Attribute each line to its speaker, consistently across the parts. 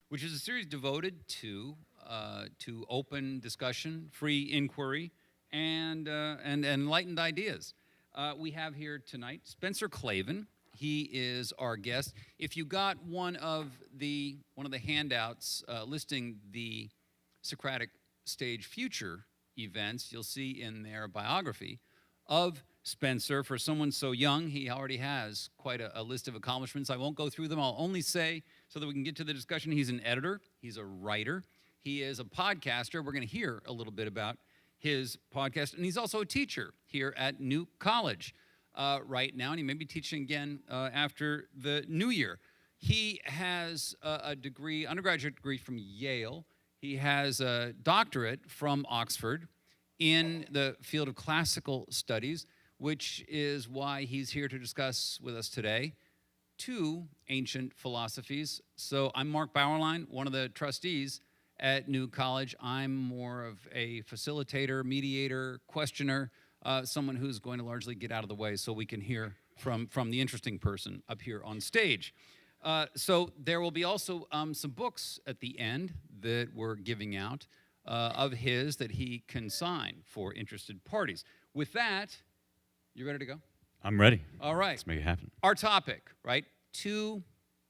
Speaker 1: which is a series devoted to open discussion, free inquiry, and enlightened ideas. We have here tonight Spencer Klavan. He is our guest. If you got one of the handouts listing the Socratic Stage Future events, you'll see in their biography of Spencer. For someone so young, he already has quite a list of accomplishments. I won't go through them. I'll only say, so that we can get to the discussion, he's an editor, he's a writer, he is a podcaster. We're going to hear a little bit about his podcast, and he's also a teacher here at New College right now, and he may be teaching again after the new year. He has a degree, undergraduate degree from Yale. He has a doctorate from Oxford in the field of classical studies, which is why he's here to discuss with us today two ancient philosophies. So I'm Mark Bauerlein, one of the trustees at New College. I'm more of a facilitator, mediator, questioner, someone who's going to largely get out of the way so we can hear from the interesting person up here on stage. So there will be also some books at the end that we're giving out of his that he can sign for interested parties. With that, you ready to go?
Speaker 2: I'm ready.
Speaker 1: All right.
Speaker 2: Let's make it happen.
Speaker 1: Our topic, right? Two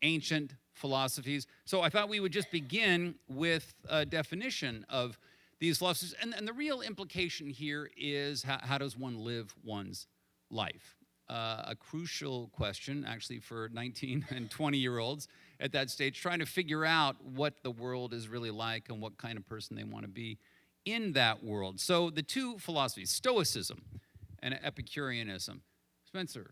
Speaker 1: ancient philosophies. So I thought we would just begin with a definition of these philosophies. And the real implication here is how does one live one's life? A crucial question, actually, for 19 and 20-year-olds at that stage, trying to figure out what the world is really like and what kind of person they want to be in that world. So the two philosophies, Stoicism and Epicureanism. Spencer,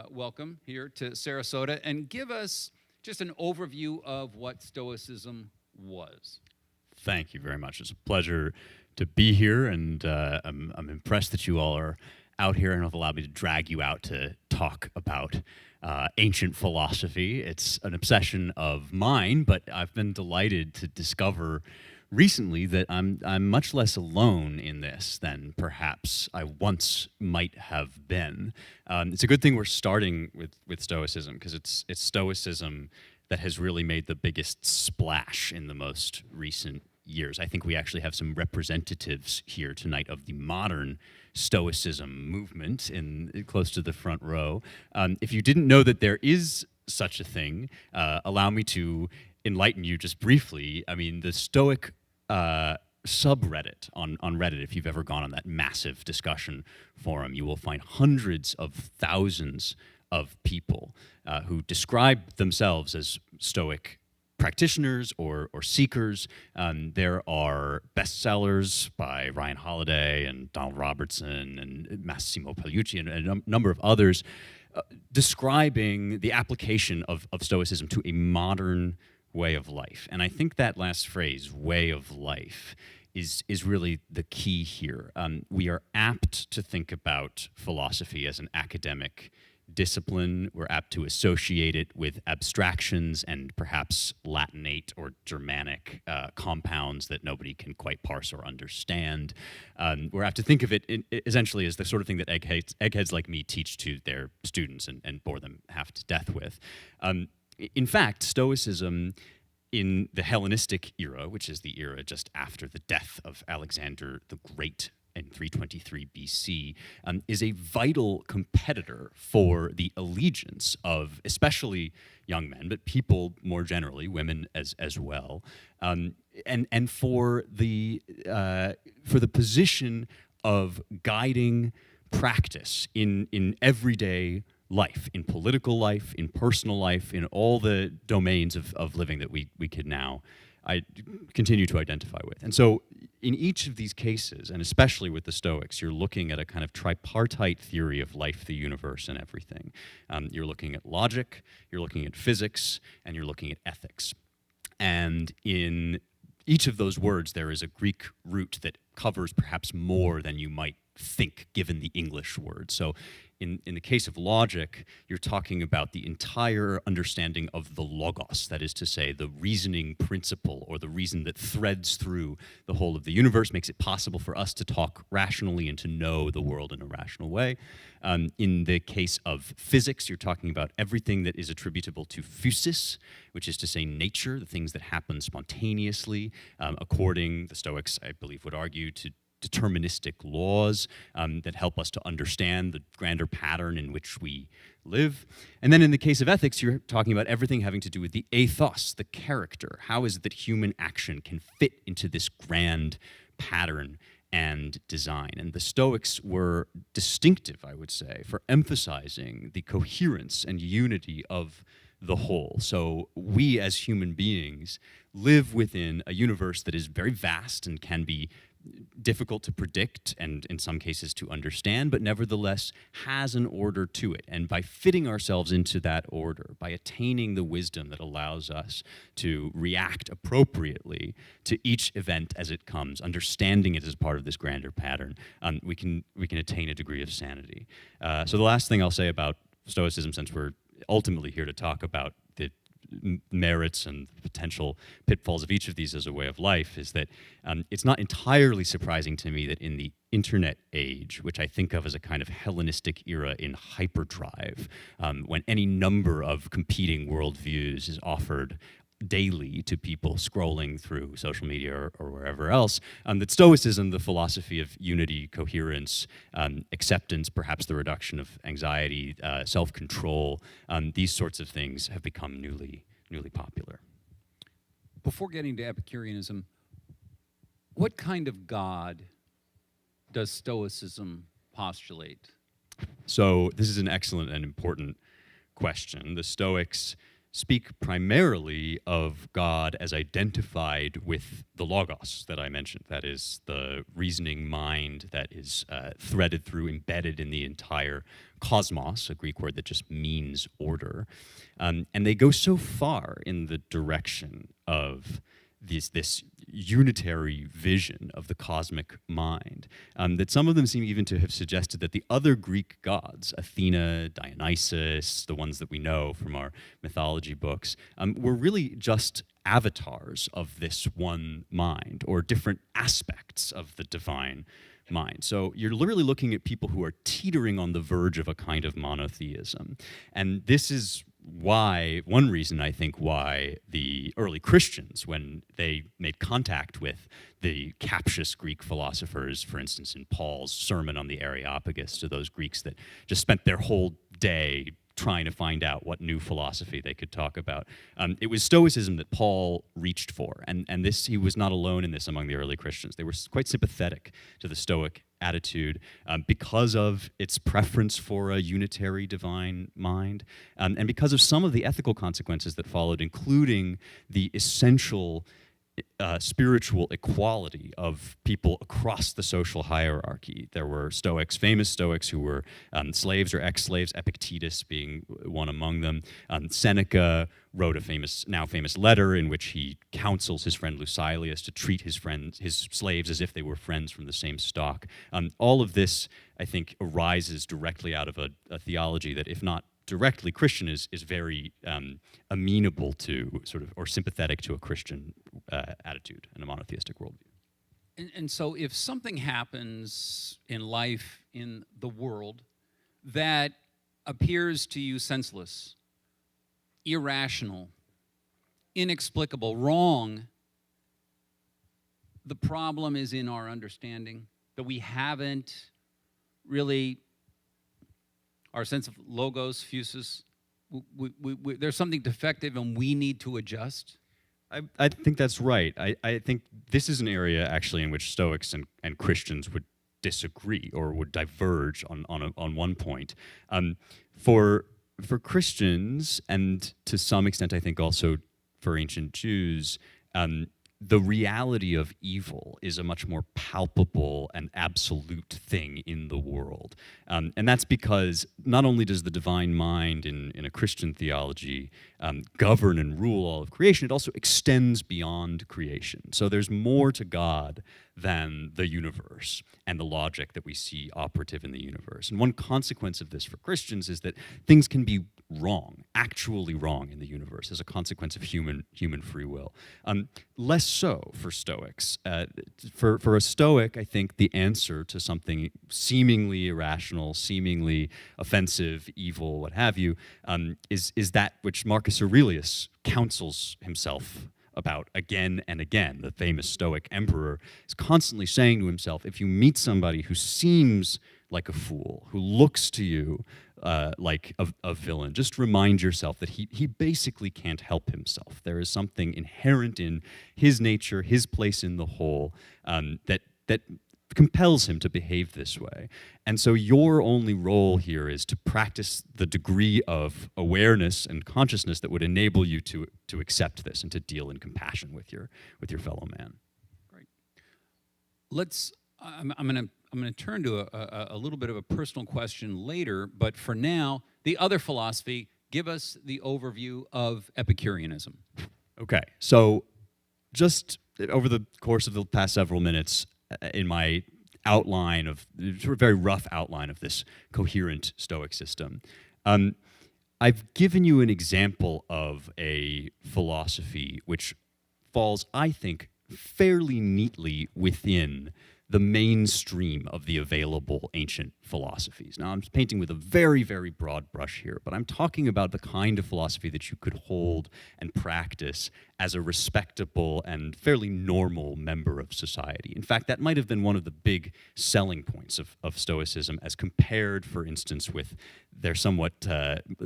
Speaker 1: welcome here to Sarasota, and give us just an overview of what Stoicism was.
Speaker 2: Thank you very much. It's a pleasure to be here, and I'm impressed that you all are out here and have allowed me to drag you out to talk about ancient philosophy. It's an obsession of mine, but I've been delighted to discover recently that I'm much less alone in this than perhaps I once might have been. It's a good thing we're starting with Stoicism, because it's Stoicism that has really made the biggest splash in the most recent years. I think we actually have some representatives here tonight of the modern Stoicism movement in close to the front row. If you didn't know that there is such a thing, allow me to enlighten you just briefly. I mean, the Stoic subreddit on Reddit, if you've ever gone on that massive discussion forum, you will find hundreds of thousands of people who describe themselves as Stoic practitioners or seekers. There are bestsellers by Ryan Holiday and Donald Robertson and Massimo Pagliucci and a number of others describing the application of Stoicism to a modern way of life. And I think that last phrase, way of life, is really the key here. We are apt to think about philosophy as an academic discipline. We're apt to associate it with abstractions and perhaps Latinate or Germanic compounds that nobody can quite parse or understand. We're apt to think of it essentially as the sort of thing that eggheads like me teach to their students and bore them half to death with. In fact, Stoicism in the Hellenistic era, which is the era just after the death of Alexander the Great in 323 BC, is a vital competitor for the allegiance of especially young men, but people more generally, women as well, and for the position of guiding practice in everyday life, in political life, in personal life, in all the domains of living that we could now continue to identify with. And so in each of these cases, and especially with the Stoics, you're looking at a kind of tripartite theory of life, the universe, and everything. You're looking at logic, you're looking at physics, and you're looking at ethics. And in each of those words, there is a Greek root that covers perhaps more than you might think, given the English word. So in the case of logic, you're talking about the entire understanding of the logos, that is to say, the reasoning principle or the reason that threads through the whole of the universe, makes it possible for us to talk rationally and to know the world in a rational way. In the case of physics, you're talking about everything that is attributable to physis, which is to say nature, the things that happen spontaneously, according, the Stoics, I believe, would argue, to deterministic laws that help us to understand the grander pattern in which we live. And then in the case of ethics, you're talking about everything having to do with the ethos, the character. How is it that human action can fit into this grand pattern and design? And the Stoics were distinctive, I would say, for emphasizing the coherence and unity of the whole. So we as human beings live within a universe that is very vast and can be difficult to predict and in some cases to understand, but nevertheless has an order to it. And by fitting ourselves into that order, by attaining the wisdom that allows us to react appropriately to each event as it comes, understanding it as part of this grander pattern, we can attain a degree of sanity. So the last thing I'll say about Stoicism, since we're ultimately here to talk about the merits and potential pitfalls of each of these as a way of life, is that it's not entirely surprising to me that in the internet age, which I think of as a kind of Hellenistic era in hyperdrive, when any number of competing worldviews is offered daily to people scrolling through social media or wherever else, that Stoicism, the philosophy of unity, coherence, acceptance, perhaps the reduction of anxiety, self-control, these sorts of things have become newly popular.
Speaker 1: Before getting to Epicureanism, what kind of God does Stoicism postulate?
Speaker 2: So this is an excellent and important question. The Stoics speak primarily of God as identified with the logos that I mentioned, that is, the reasoning mind that is threaded through, embedded in the entire cosmos, a Greek word that just means order. And they go so far in the direction of this unitary vision of the cosmic mind, that some of them seem even to have suggested that the other Greek gods, Athena, Dionysus, the ones that we know from our mythology books, were really just avatars of this one mind, or different aspects of the divine mind. So you're literally looking at people who are teetering on the verge of a kind of monotheism. And this is one reason I think why the early Christians, when they made contact with the captious Greek philosophers, for instance, in Paul's sermon on the Areopagus, to those Greeks that just spent their whole day trying to find out what new philosophy they could talk about. It was Stoicism that Paul reached for, and this, he was not alone in this among the early Christians. They were quite sympathetic to the Stoic attitude because of its preference for a unitary divine mind, and because of some of the ethical consequences that followed, including the essential spiritual equality of people across the social hierarchy. There were Stoics, famous Stoics, who were slaves or ex-slaves, Epictetus being one among them. Seneca wrote a now famous letter in which he counsels his friend Lucilius to treat his slaves as if they were friends from the same stock. All of this, I think, arises directly out of a theology that, if not directly Christian, is very amenable to or sympathetic to a Christian attitude and a monotheistic worldview.
Speaker 1: And so if something happens in life, in the world, that appears to you senseless, irrational, inexplicable, wrong, the problem is in our understanding, that we haven't really, our sense of logos, physis, there's something defective and we need to adjust?
Speaker 2: I think that's right. I think this is an area actually in which Stoics and Christians would disagree or would diverge on one point. For Christians, and to some extent I think also for ancient Jews, the reality of evil is a much more palpable and absolute thing in the world. And that's because not only does the divine mind in a Christian theology govern and rule all of creation, it also extends beyond creation. So there's more to God than the universe and the logic that we see operative in the universe. And one consequence of this for Christians is that things can be wrong, actually wrong in the universe as a consequence of human free will. Less so for Stoics. For a Stoic, I think the answer to something seemingly irrational, seemingly offensive, evil, what have you, is that which Marcus Aurelius counsels himself about again and again. The famous Stoic emperor is constantly saying to himself, if you meet somebody who seems like a fool, who looks to you like a villain, just remind yourself that he basically can't help himself. There is something inherent in his nature, his place in the whole, that compels him to behave this way. And so your only role here is to practice the degree of awareness and consciousness that would enable you to accept this and to deal in compassion with your fellow man.
Speaker 1: Great. I'm going to turn to a little bit of a personal question later, but for now, the other philosophy, give us the overview of Epicureanism.
Speaker 2: Okay, so just over the course of the past several minutes, in my outline of, sort of very rough outline of this coherent Stoic system, I've given you an example of a philosophy which falls, I think, fairly neatly within the mainstream of the available ancient philosophies. Now, I'm painting with a very, very broad brush here, but I'm talking about the kind of philosophy that you could hold and practice as a respectable and fairly normal member of society. In fact, that might have been one of the big selling points of Stoicism as compared, for instance, with their somewhat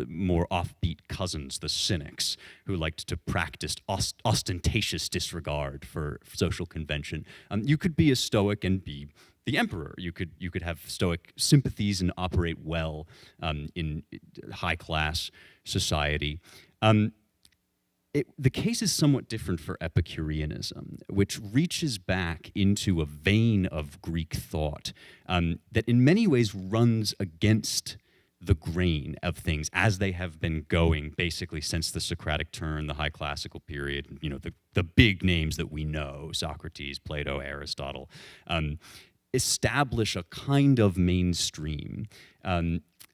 Speaker 2: more offbeat cousins, the Cynics, who liked to practice ostentatious disregard for social convention. You could be a Stoic and be the emperor. You could have Stoic sympathies and operate well in high-class society. The case is somewhat different for Epicureanism, which reaches back into a vein of Greek thought that in many ways runs against the grain of things as they have been going basically since the Socratic turn, the high classical period, the big names that we know, Socrates, Plato, Aristotle, establish a kind of mainstream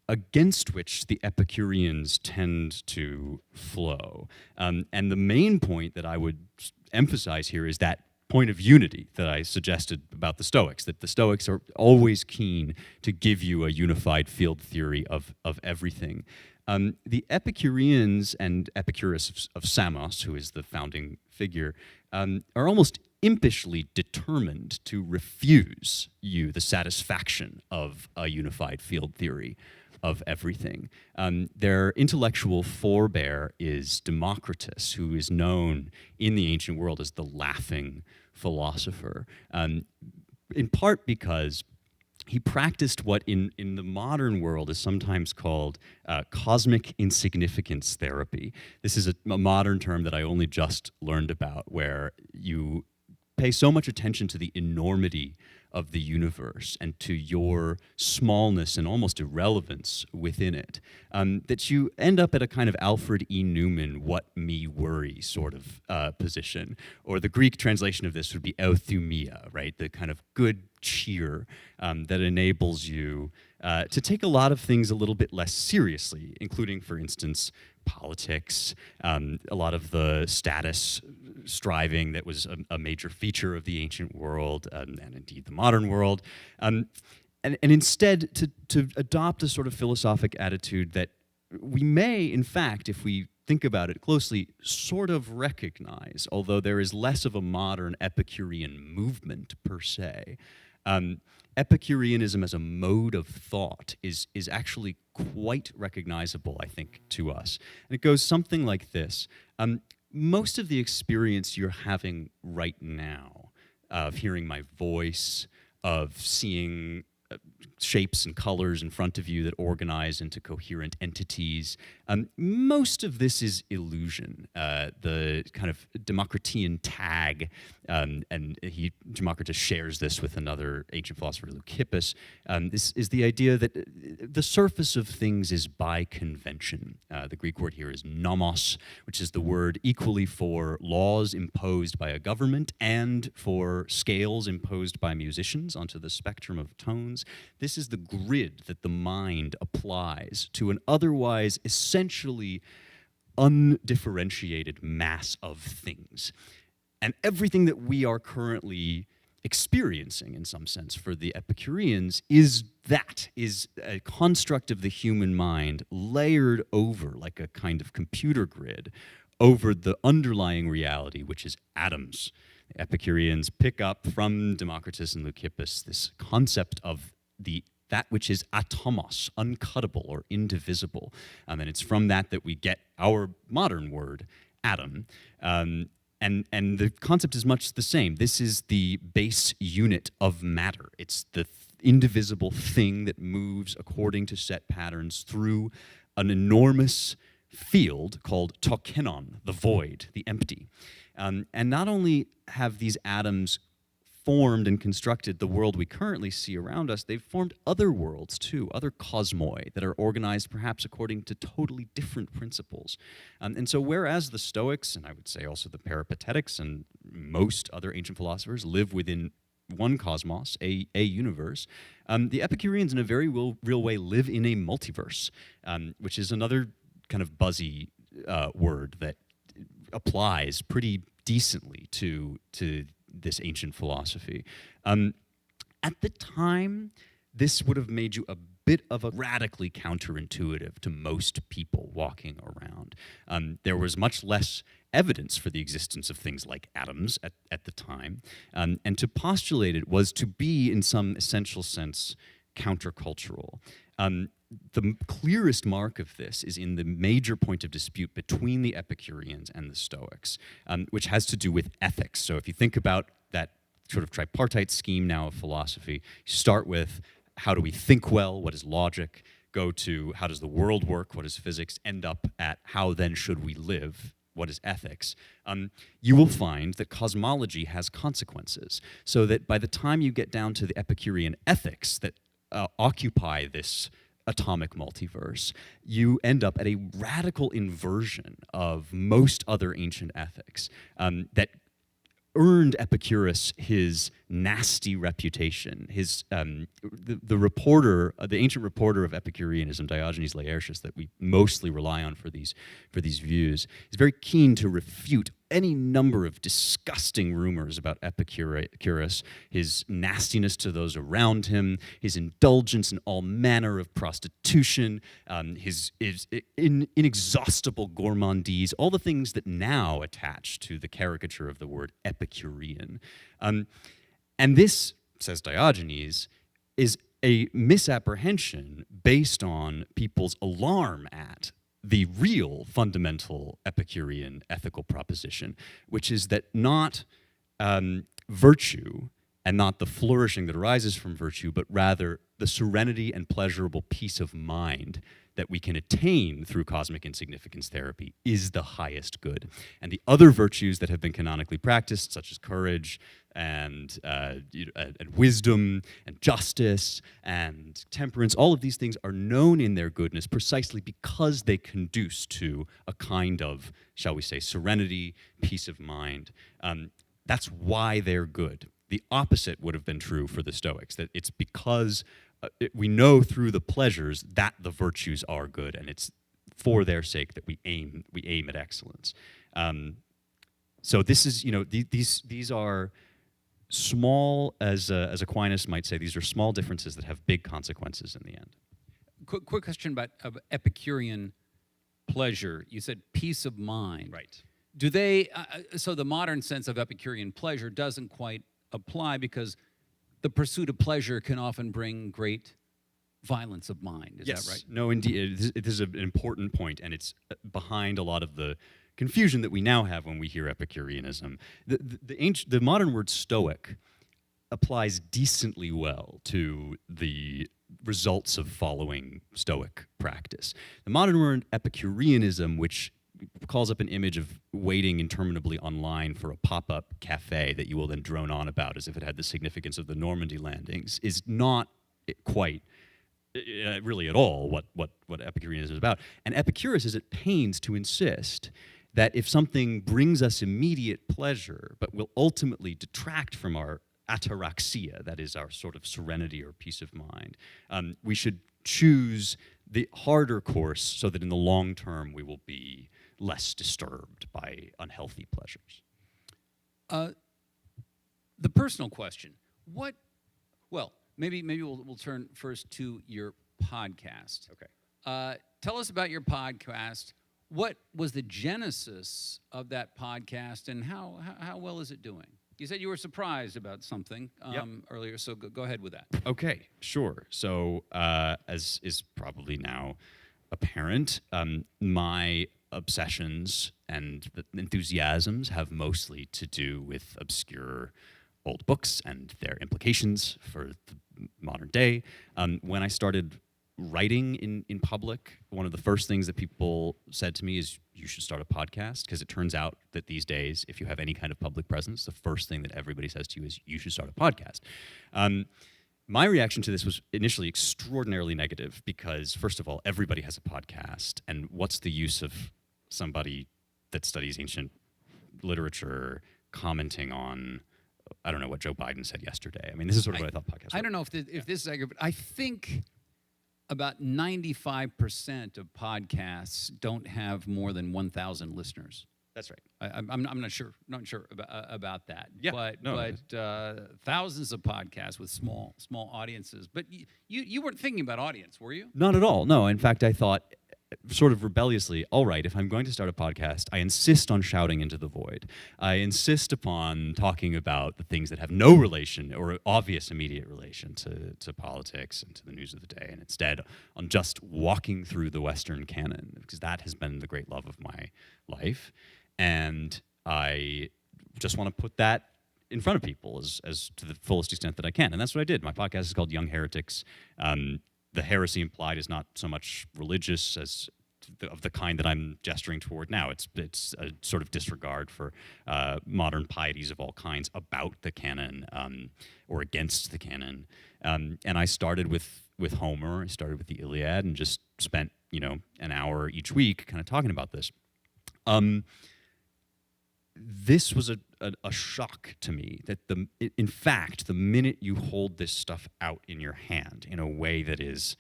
Speaker 2: against which the Epicureans tend to flow. And the main point that I would emphasize here is that point of unity that I suggested about the Stoics, that the Stoics are always keen to give you a unified field theory of everything. The Epicureans and Epicurus of Samos, who is the founding figure, are almost impishly determined to refuse you the satisfaction of a unified field theory of everything. Their intellectual forebear is Democritus, who is known in the ancient world as the laughing philosopher, in part because he practiced what in the modern world is sometimes called cosmic insignificance therapy. This is a modern term that I only just learned about, where you pay so much attention to the enormity of the universe and to your smallness and almost irrelevance within it, that you end up at a kind of Alfred E. Newman, what me worry sort of position. Or the Greek translation of this would be euthymia, right? The kind of good cheer that enables you to take a lot of things a little bit less seriously, including, for instance, politics, a lot of the status striving that was a major feature of the ancient world, and indeed the modern world, and instead to adopt a sort of philosophic attitude that we may, in fact, if we think about it closely, sort of recognize, although there is less of a modern Epicurean movement per se. Epicureanism as a mode of thought is actually quite recognizable, I think, to us. And it goes something like this. Most of the experience you're having right now of hearing my voice, of seeing shapes and colors in front of you that organize into coherent entities. Most of this is illusion. The kind of Democritean tag, and Democritus shares this with another ancient philosopher, Leucippus. This is the idea that the surface of things is by convention. The Greek word here is nomos, which is the word equally for laws imposed by a government and for scales imposed by musicians onto the spectrum of tones. This is the grid that the mind applies to an otherwise essentially undifferentiated mass of things. And everything that we are currently experiencing, in some sense, for the Epicureans, is a construct of the human mind layered over, like a kind of computer grid, over the underlying reality, which is atoms. The Epicureans pick up from Democritus and Leucippus this concept of that which is atomos, uncuttable or indivisible. And it's from that we get our modern word, atom. And the concept is much the same. This is the base unit of matter. It's the indivisible thing that moves according to set patterns through an enormous field called tokenon, the void, the empty. And not only have these atoms formed and constructed the world we currently see around us, they've formed other worlds too, other cosmoi that are organized perhaps according to totally different principles. And so whereas the Stoics, and I would say also the Peripatetics and most other ancient philosophers live within one cosmos, a universe, the Epicureans in a very real way live in a multiverse, which is another kind of buzzy word that applies pretty decently to this ancient philosophy. At the time, this would have made you a bit of a radically counterintuitive to most people walking around. There was much less evidence for the existence of things like atoms at the time, and to postulate it was to be, in some essential sense, countercultural. The clearest mark of this is in the major point of dispute between the Epicureans and the Stoics, which has to do with ethics. So if you think about that sort of tripartite scheme now of philosophy, you start with how do we think well, what is logic, go to how does the world work, what is physics, end up at how then should we live, what is ethics, you will find that cosmology has consequences. So that by the time you get down to the Epicurean ethics that occupy this atomic multiverse, you end up at a radical inversion of most other ancient ethics that earned Epicurus his nasty reputation. His the reporter, the ancient reporter of Epicureanism, Diogenes Laertius, that we mostly rely on for these views, is very keen to refute any number of disgusting rumors about Epicurus, his nastiness to those around him, his indulgence in all manner of prostitution, his inexhaustible gourmandise, all the things that now attach to the caricature of the word Epicurean. And this, says Diogenes, is a misapprehension based on people's alarm at the real fundamental Epicurean ethical proposition, which is that not virtue and not the flourishing that arises from virtue, but rather the serenity and pleasurable peace of mind that we can attain through cosmic insignificance therapy is the highest good. And the other virtues that have been canonically practiced, such as courage and wisdom and justice and temperance, all of these things are known in their goodness precisely because they conduce to a kind of, shall we say, serenity, peace of mind. That's why they're good. The opposite would have been true for the Stoics, that it's because we know through the pleasures that the virtues are good, and it's for their sake that we aim at excellence. So this is, these are small, as Aquinas might say, these are small differences that have big consequences in the end.
Speaker 1: Quick question about Epicurean pleasure. You said peace of mind.
Speaker 2: Right.
Speaker 1: Do they? So the modern sense of Epicurean pleasure doesn't quite apply because the pursuit of pleasure can often bring great violence of mind. Is that right?
Speaker 2: No, indeed. It is an important point, and it's behind a lot of the confusion that we now have when we hear Epicureanism. The modern word Stoic applies decently well to the results of following Stoic practice. The modern word Epicureanism, which calls up an image of waiting interminably online for a pop-up cafe that you will then drone on about as if it had the significance of the Normandy landings, is not quite really at all what Epicureanism is about. And Epicurus is at pains to insist that if something brings us immediate pleasure but will ultimately detract from our ataraxia, that is our sort of serenity or peace of mind, we should choose the harder course so that in the long term we will be less disturbed by unhealthy pleasures.
Speaker 1: The personal question: what? Well, maybe we'll turn first to your podcast.
Speaker 2: Okay.
Speaker 1: Tell us about your podcast. What was the genesis of that podcast, and how well is it doing? You said you were surprised about something earlier, so go ahead with that.
Speaker 2: Okay, sure. So, as is probably now apparent, my obsessions and enthusiasms have mostly to do with obscure old books and their implications for the modern day. When I started writing in public, one of the first things that people said to me is, you should start a podcast, because it turns out that these days, if you have any kind of public presence, the first thing that everybody says to you is, you should start a podcast. My reaction to this was initially extraordinarily negative, because first of all, everybody has a podcast, and what's the use of somebody that studies ancient literature commenting on, I don't know, what Joe Biden said yesterday. I mean, this is sort of what I thought podcasts were.
Speaker 1: I don't know if this is accurate, but I think about 95% of podcasts don't have more than 1,000 listeners.
Speaker 2: That's right.
Speaker 1: I'm not sure about that.
Speaker 2: Yeah,
Speaker 1: but thousands of podcasts with small audiences. But you weren't thinking about audience, were you?
Speaker 2: Not at all. No. In fact, I thought, sort of rebelliously, all right, if I'm going to start a podcast, I insist on shouting into the void. I insist upon talking about the things that have no relation or obvious immediate relation to politics and to the news of the day, and instead on just walking through the Western canon, because that has been the great love of my life. And I just want to put that in front of people as to the fullest extent that I can. And that's what I did. My podcast is called Young Heretics. The heresy implied is not so much religious as of the kind that I'm gesturing toward now. It's a sort of disregard for modern pieties of all kinds about the canon or against the canon. And I started with Homer. I started with the Iliad and just spent an hour each week kind of talking about this. This was a shock to me that in fact, the minute you hold this stuff out in your hand in a way that is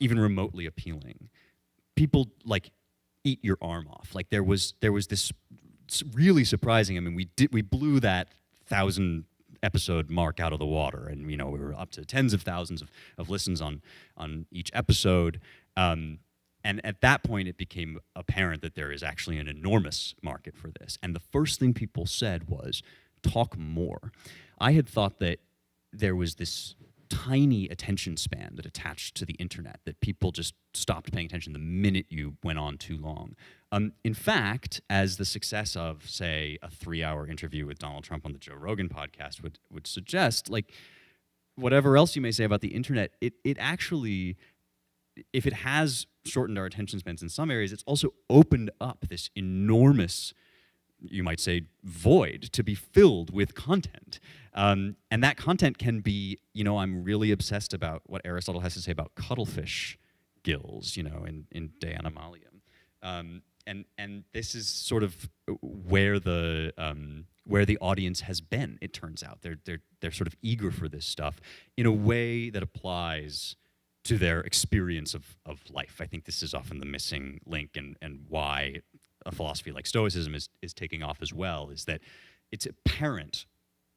Speaker 2: even remotely appealing, people eat your arm off. Like there was this really surprising. I mean, we blew that 1,000 episode mark out of the water, and we were up to tens of thousands of listens on each episode. And at that point, it became apparent that there is actually an enormous market for this. And the first thing people said was, talk more. I had thought that there was this tiny attention span that attached to the internet, that people just stopped paying attention the minute you went on too long. In fact, as the success of, say, a 3-hour interview with Donald Trump on the Joe Rogan podcast would suggest, whatever else you may say about the internet, it actually, if it has shortened our attention spans in some areas, it's also opened up this enormous, you might say, void to be filled with content. And that content can be, I'm really obsessed about what Aristotle has to say about cuttlefish gills, in De Animalium. And this is sort of where the audience has been, it turns out. They're sort of eager for this stuff in a way that applies to their experience of life. I think this is often the missing link, and why a philosophy like Stoicism is taking off as well, is that it's apparent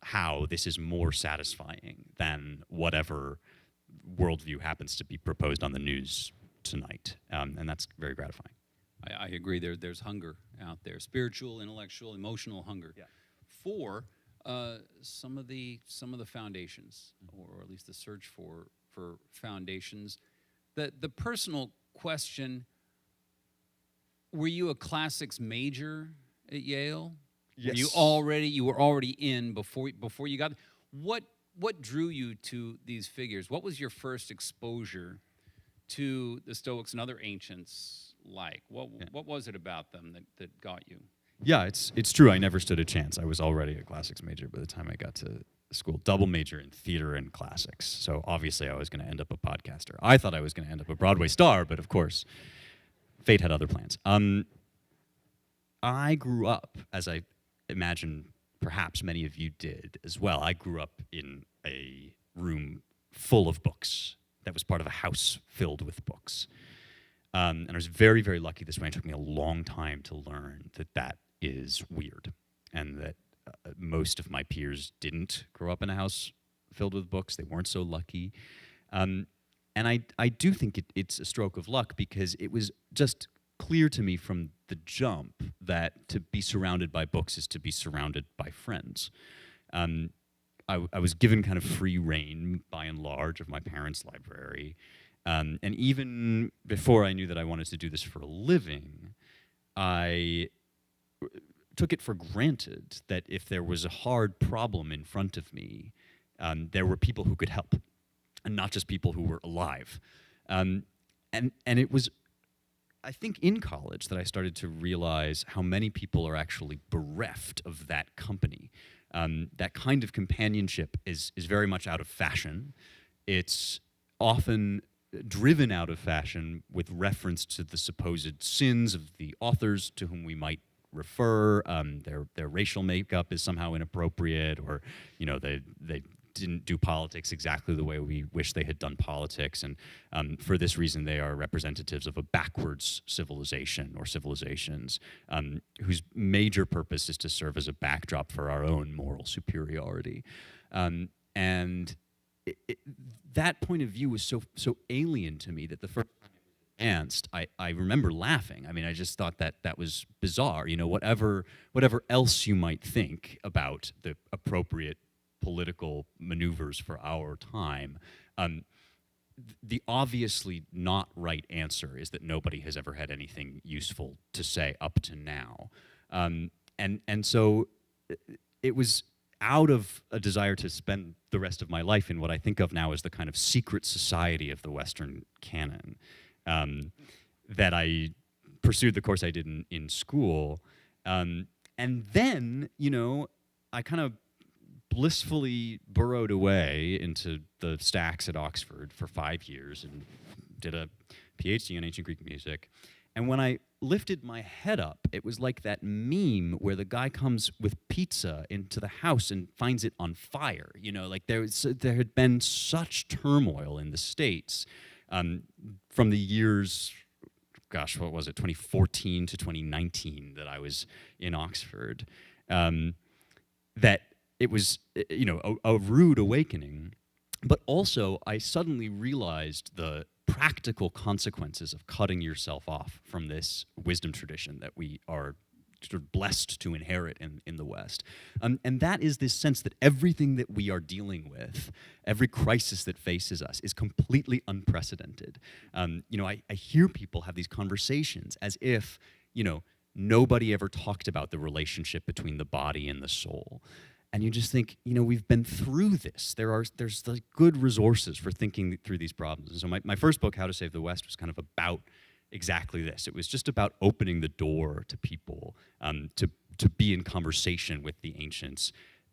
Speaker 2: how this is more satisfying than whatever worldview happens to be proposed on the news tonight. And that's very gratifying.
Speaker 1: I agree. There's hunger out there, spiritual, intellectual, emotional hunger for some of the foundations, or at least the search for foundations. The personal question: were you a classics major at Yale?
Speaker 2: Yes.
Speaker 1: You were already in before you got. What what drew you to these figures? What was your first exposure to the Stoics and other ancients like? What was it about them that got you?
Speaker 2: Yeah, it's true. I never stood a chance. I was already a classics major by the time I got to school. Double major in theater and classics. So obviously I was going to end up a podcaster. I thought I was going to end up a Broadway star, but of course, fate had other plans. I grew up, as I imagine perhaps many of you did as well. I grew up in a room full of books that was part of a house filled with books. And I was very, very lucky this way. It took me a long time to learn that that is weird and that most of my peers didn't grow up in a house filled with books. They weren't so lucky. And I do think it's a stroke of luck because it was just clear to me from the jump that to be surrounded by books is to be surrounded by friends. I was given kind of free reign, by and large, of my parents' library. And even before I knew that I wanted to do this for a living, I took it for granted that if there was a hard problem in front of me, there were people who could help, and not just people who were alive. And it was, I think, in college that I started to realize how many people are actually bereft of that company. That kind of companionship is very much out of fashion. It's often driven out of fashion with reference to the supposed sins of the authors to whom we might refer. Their racial makeup is somehow inappropriate, or they didn't do politics exactly the way we wish they had done politics, and for this reason they are representatives of a backwards civilization or civilizations whose major purpose is to serve as a backdrop for our own moral superiority. And that point of view was so alien to me that the first time it was advanced, I remember laughing. I mean, I just thought that was bizarre. Whatever else you might think about the appropriate political maneuvers for our time, the obviously not right answer is that nobody has ever had anything useful to say up to now. And so it was out of a desire to spend the rest of my life in what I think of now as the kind of secret society of the Western canon, that I pursued the course I did in school. And then, I kind of blissfully burrowed away into the stacks at Oxford for 5 years and did a PhD in ancient Greek music. And when I lifted my head up, it was like that meme where the guy comes with pizza into the house and finds it on fire. Like there had been such turmoil in the States from the years, gosh, what was it, 2014 to 2019 that I was in Oxford, that it was, a rude awakening. But also, I suddenly realized the practical consequences of cutting yourself off from this wisdom tradition that we are sort of blessed to inherit in the West. And that is this sense that everything that we are dealing with, every crisis that faces us, is completely unprecedented. I hear people have these conversations as if, nobody ever talked about the relationship between the body and the soul. And you just think, we've been through this. There's like good resources for thinking through these problems. And so my first book, How to Save the West, was kind of about exactly this. It was just about opening the door to people to be in conversation with the ancients,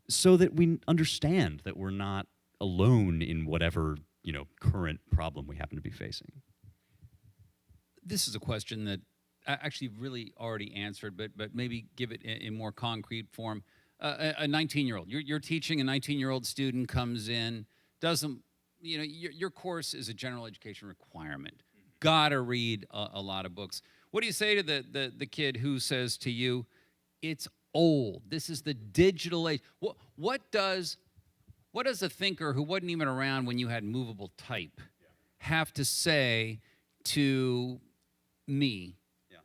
Speaker 2: so that we understand that we're not alone in whatever current problem we happen to be facing.
Speaker 1: This is a question that I actually really already answered, but maybe give it in more concrete form. A 19-year-old, you're teaching a 19-year-old student, comes in, doesn't, your course is a general education requirement. Gotta read a lot of books. What do you say to the kid who says to you, it's old, this is the digital age? What does a thinker who wasn't even around when you had movable type have to say to me? Yeah.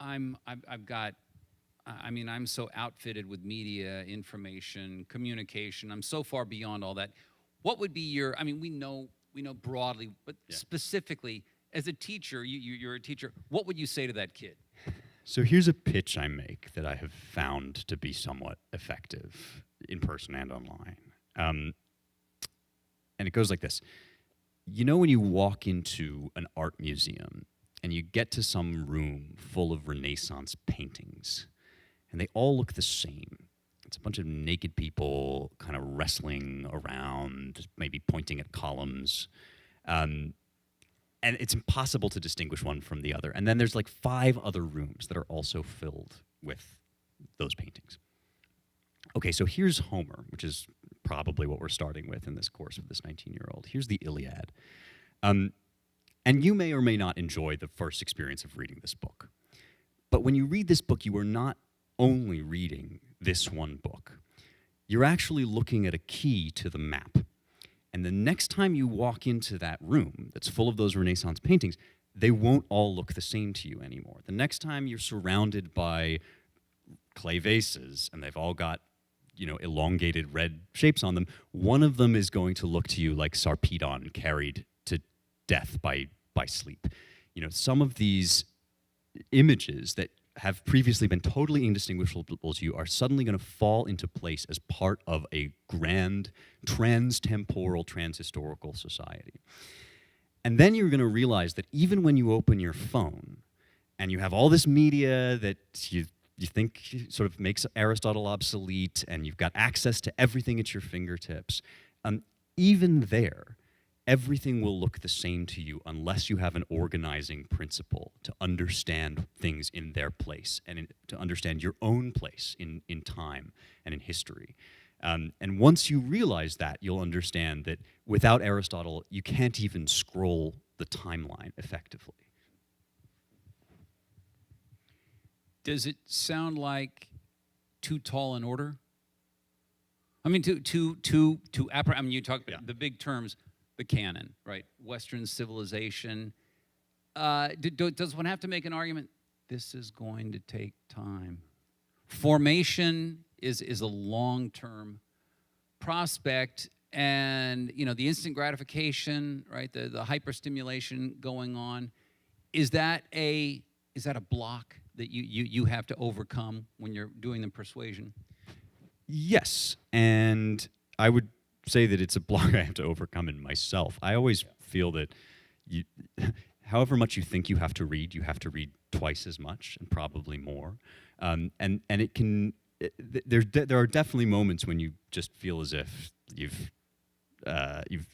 Speaker 1: I'm so outfitted with media, information, communication. I'm so far beyond all that. What would be we know broadly, but specifically, as a teacher, you're a teacher, what would you say to that kid?
Speaker 2: So here's a pitch I make that I have found to be somewhat effective in person and online. And it goes like this. You know when you walk into an art museum and you get to some room full of Renaissance paintings, and they all look the same. It's a bunch of naked people kind of wrestling around, maybe pointing at columns. And it's impossible to distinguish one from the other. And then there's like 5 other rooms that are also filled with those paintings. Okay, so here's Homer, which is probably what we're starting with in this course of this 19-year-old. Here's the Iliad. And you may or may not enjoy the first experience of reading this book. But when you read this book, you are not only reading this one book. You're actually looking at a key to the map. And the next time you walk into that room that's full of those Renaissance paintings, they won't all look the same to you anymore. The next time you're surrounded by clay vases and they've all got, elongated red shapes on them, one of them is going to look to you like Sarpedon carried to death by sleep. Some of these images that have previously been totally indistinguishable to you are suddenly going to fall into place as part of a grand trans-temporal, trans-historical society. And then you're going to realize that even when you open your phone and you have all this media that you think sort of makes Aristotle obsolete, and you've got access to everything at your fingertips, even there, everything will look the same to you unless you have an organizing principle to understand things in their place and to understand your own place in time and in history. And once you realize that, you'll understand that without Aristotle, you can't even scroll the timeline effectively.
Speaker 1: Does it sound like too tall an order? I mean, you talk about the big terms, the canon, right? Western civilization. Does one have to make an argument? This is going to take time. Formation is a long-term prospect, and the instant gratification, right? The hyperstimulation going on. Is that a block that you have to overcome when you're doing the persuasion?
Speaker 2: Yes, and I would say that it's a block I have to overcome in myself. I always feel that however much you think you have to read twice as much and probably more. And it can. There are definitely moments when you just feel as if you've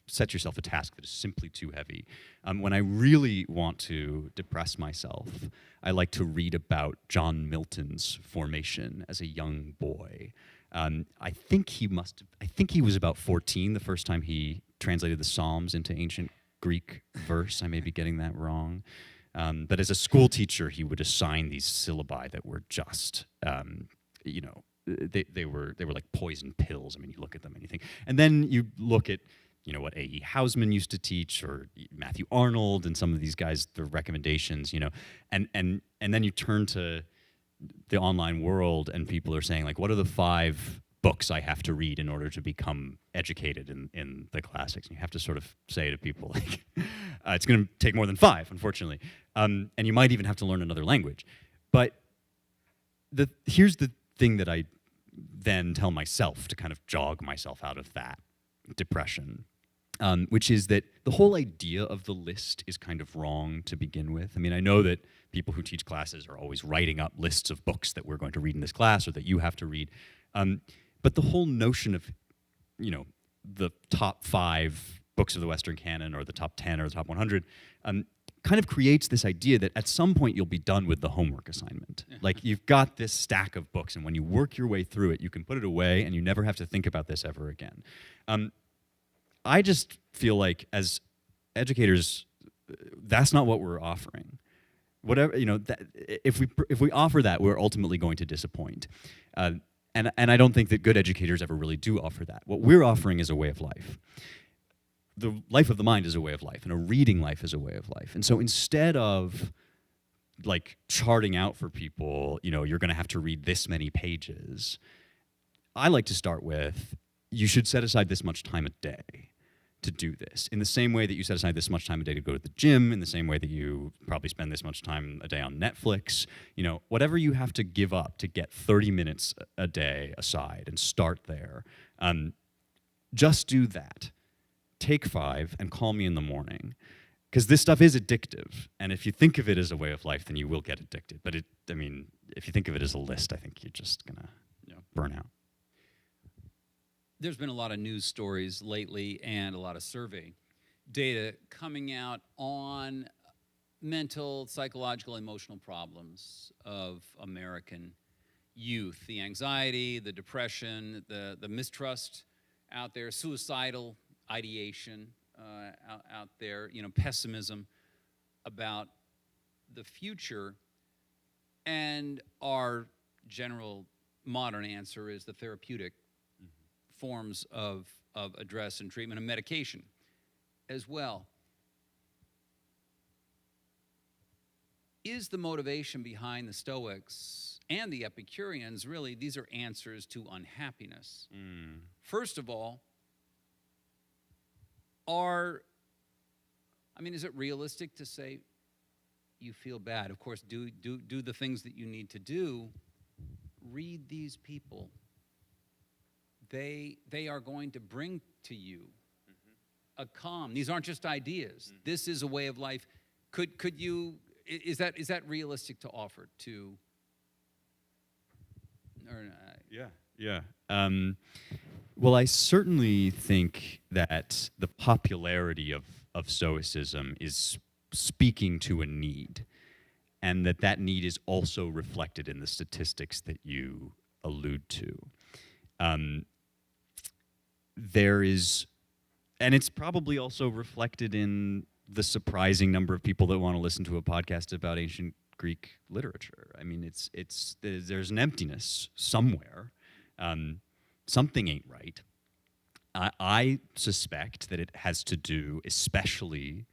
Speaker 2: set yourself a task that is simply too heavy. When I really want to depress myself, I like to read about John Milton's formation as a young boy. I think he was about 14 the first time he translated the Psalms into ancient Greek verse. I may be getting that wrong. But as a school teacher, he would assign these syllabi that were just, they were like poison pills. I mean, you look at them and you think, and then you look at, what A.E. Housman used to teach, or Matthew Arnold, and some of these guys, the recommendations, and then you turn to the online world and people are saying, like, what are the 5 books I have to read in order to become educated in the classics? And you have to sort of say to people, like, it's going to take more than 5, unfortunately. And you might even have to learn another language. But here's the thing that I then tell myself to kind of jog myself out of that depression, which is that the whole idea of the list is kind of wrong to begin with. I mean, I know that people who teach classes are always writing up lists of books that we're going to read in this class or that you have to read. But the whole notion of, the top 5 books of the Western canon or the top 10 or the top 100 kind of creates this idea that at some point you'll be done with the homework assignment. Like, you've got this stack of books, and when you work your way through it, you can put it away and you never have to think about this ever again. I just feel like as educators, that's not what we're offering. Whatever, if we offer that, we're ultimately going to disappoint. And I don't think that good educators ever really do offer that. What we're offering is a way of life. The life of the mind is a way of life, and a reading life is a way of life. And so instead of like charting out for people, you're going to have to read this many pages, I like to start with, you should set aside this much time a day to do this. In the same way that you set aside this much time a day to go to the gym, in the same way that you probably spend this much time a day on Netflix, whatever you have to give up to get 30 minutes a day aside and start there, just do that. take 5 and call me in the morning. Because this stuff is addictive. And if you think of it as a way of life, then you will get addicted. But if you think of it as a list, I think you're just going to burn out.
Speaker 1: There's been a lot of news stories lately and a lot of survey data coming out on mental, psychological, emotional problems of American youth. The anxiety, the depression, the mistrust out there, suicidal ideation out there, pessimism about the future. And our general modern answer is the therapeutic forms of address and treatment and medication as well. Is the motivation behind the Stoics and the Epicureans really, these are answers to unhappiness? First of all, is it realistic to say you feel bad? Of course, do the things that you need to do. Read these people. They are going to bring to you a calm. These aren't just ideas. This is a way of life. Could you? Is that realistic to offer to?
Speaker 2: Yeah. Well, I certainly think that the popularity of Stoicism is speaking to a need, and that need is also reflected in the statistics that you allude to. There is, and it's probably also reflected in the surprising number of people that want to listen to a podcast about ancient Greek literature. There's an emptiness somewhere. Something ain't right. I suspect that it has to do, especially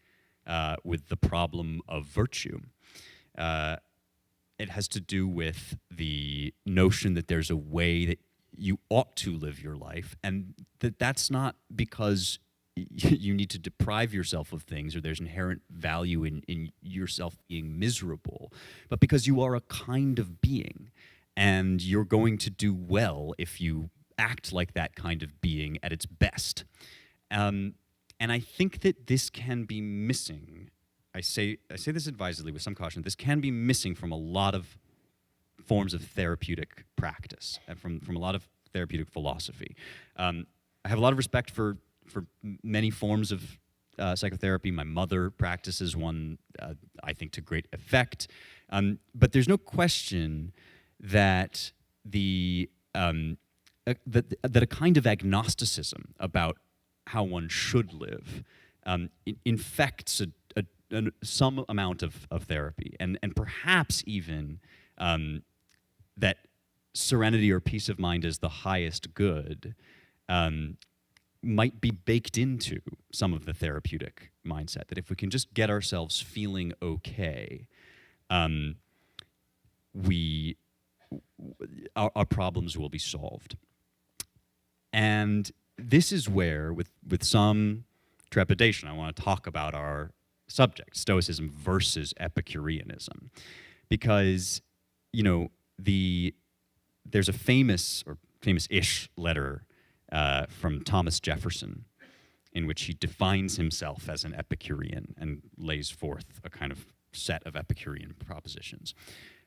Speaker 2: with the problem of virtue. It has to do with the notion that there's a way that you ought to live your life, and that's not because you need to deprive yourself of things or there's inherent value in yourself being miserable, but because you are a kind of being, and you're going to do well if you act like that kind of being at its best. And I think that this can be missing. I say this advisedly with some caution. This can be missing from a lot of forms of therapeutic practice and from a lot of therapeutic philosophy. I have a lot of respect for many forms of psychotherapy. My mother practices one, I think, to great effect. But there's no question that that a kind of agnosticism about how one should live infects some amount of therapy, and perhaps even that serenity or peace of mind as the highest good might be baked into some of the therapeutic mindset, that if we can just get ourselves feeling okay, our problems will be solved. And this is where, with some trepidation, I want to talk about our subject, Stoicism versus Epicureanism, because there's a famous-ish letter from Thomas Jefferson in which he defines himself as an Epicurean and lays forth a kind of set of Epicurean propositions.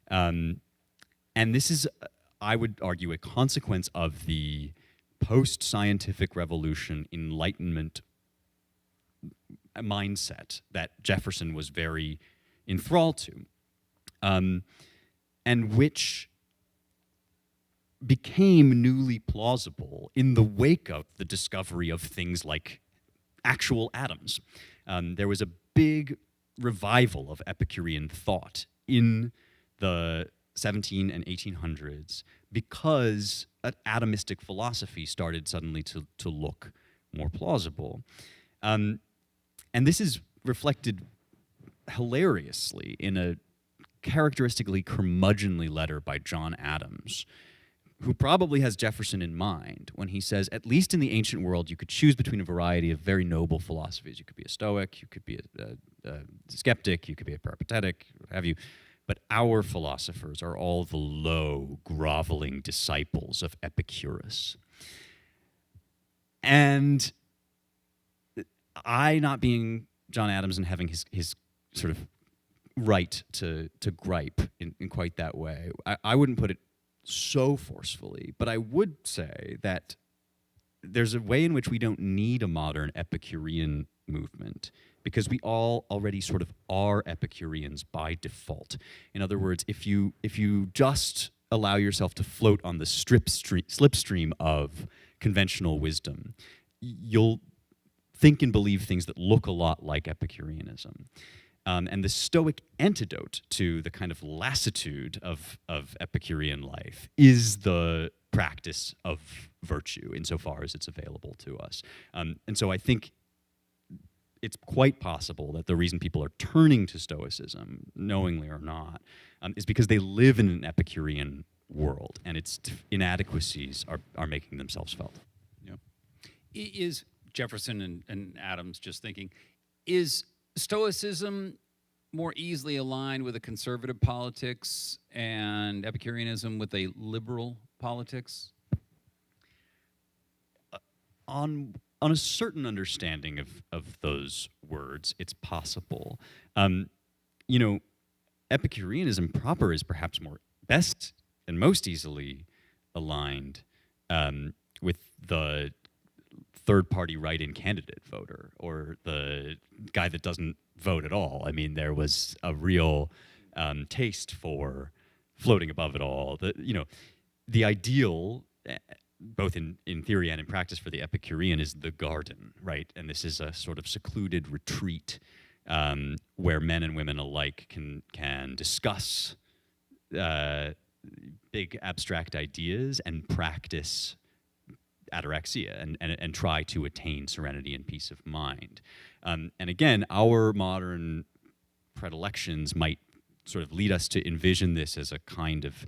Speaker 2: And this is, I would argue, a consequence of the post-scientific revolution Enlightenment mindset that Jefferson was very enthralled to, and which became newly plausible in the wake of the discovery of things like actual atoms. There was a big revival of Epicurean thought in the 17 and 1800s because an atomistic philosophy started suddenly to look more plausible. And this is reflected hilariously in a characteristically curmudgeonly letter by John Adams, who probably has Jefferson in mind when he says, at least in the ancient world, you could choose between a variety of very noble philosophies. You could be a Stoic, you could be a skeptic, you could be a peripatetic, what have you. But our philosophers are all the low, groveling disciples of Epicurus. And I, not being John Adams and having his sort of right to gripe in quite that way, I wouldn't put it so forcefully, but I would say that there's a way in which we don't need a modern Epicurean movement because we all already sort of are Epicureans by default. In other words, if you just allow yourself to float on the slipstream of conventional wisdom, you'll think and believe things that look a lot like Epicureanism. And the Stoic antidote to the kind of lassitude of Epicurean life is the practice of virtue insofar as it's available to us. And so I think it's quite possible that the reason people are turning to Stoicism, knowingly or not, is because they live in an Epicurean world, and its inadequacies are making themselves felt.
Speaker 1: Yeah. Is Jefferson and Adams just thinking, is Stoicism more easily aligned with a conservative politics and Epicureanism with a liberal politics?
Speaker 2: On a certain understanding of those words, it's possible. Epicureanism proper is perhaps best and most easily aligned with the third-party write-in candidate voter or the guy that doesn't vote at all. I mean, there was a real taste for floating above it all. The ideal, both in theory and in practice for the Epicurean, is the garden, right? And this is a sort of secluded retreat where men and women alike can discuss big abstract ideas and practice ataraxia and try to attain serenity and peace of mind. And again, our modern predilections might sort of lead us to envision this as a kind of,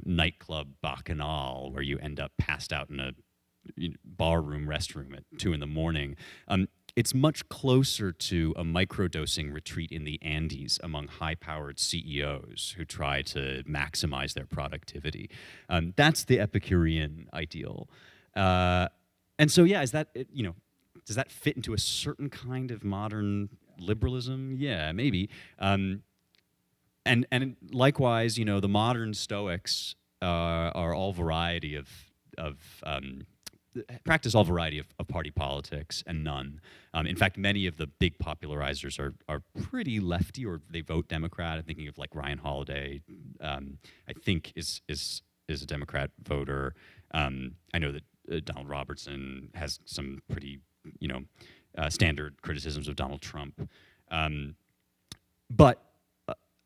Speaker 2: nightclub bacchanal where you end up passed out in a bar-room restroom at 2 a.m. It's much closer to a microdosing retreat in the Andes among high-powered CEOs who try to maximize their productivity. That's the Epicurean ideal. And so, yeah, does that fit into a certain kind of modern liberalism? Yeah, maybe. And likewise, the modern Stoics are all variety of practice all variety of party politics and none. In fact, many of the big popularizers are pretty lefty, or they vote Democrat. I'm thinking of like Ryan Holiday, I think is a Democrat voter. I know that Donald Robertson has some pretty, standard criticisms of Donald Trump. But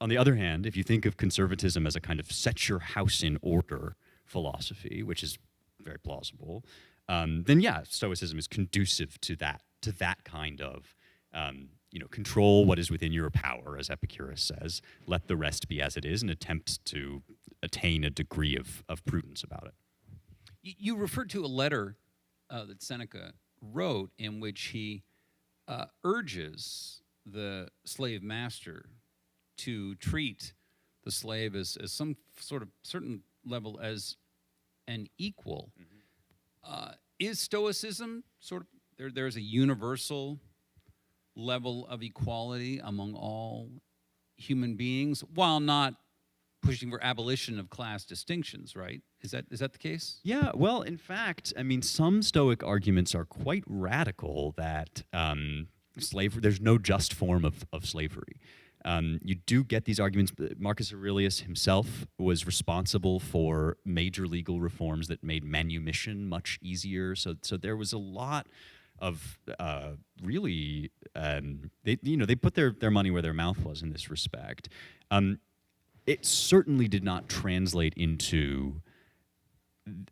Speaker 2: on the other hand, if you think of conservatism as a kind of set your house in order philosophy, which is very plausible, then yeah, Stoicism is conducive to that kind of, control what is within your power, as Epicurus says, let the rest be as it is, and attempt to attain a degree of prudence about it.
Speaker 1: You referred to a letter that Seneca wrote in which he urges the slave master to treat the slave as some sort of certain level as an equal. Mm-hmm. Is Stoicism sort of, there's a universal level of equality among all human beings while not pushing for abolition of class distinctions, right? Is that the case?
Speaker 2: Yeah, well, in fact, I mean, some Stoic arguments are quite radical that slavery, there's no just form of slavery. You do get these arguments. Marcus Aurelius himself was responsible for major legal reforms that made manumission much easier. So there was a lot of really, they put their money where their mouth was in this respect. It certainly did not translate into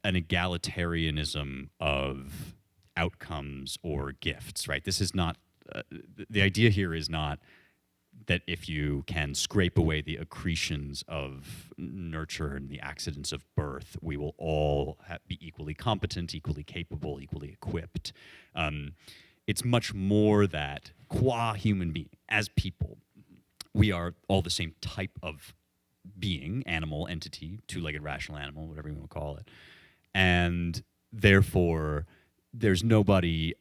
Speaker 2: an egalitarianism of outcomes or gifts, right? This is not, the idea here is not that if you can scrape away the accretions of nurture and the accidents of birth, we will all be equally competent, equally capable, equally equipped. It's much more that qua human being, as people, we are all the same type of being, animal, entity, two-legged rational animal, whatever you want to call it. And therefore, there's nobody,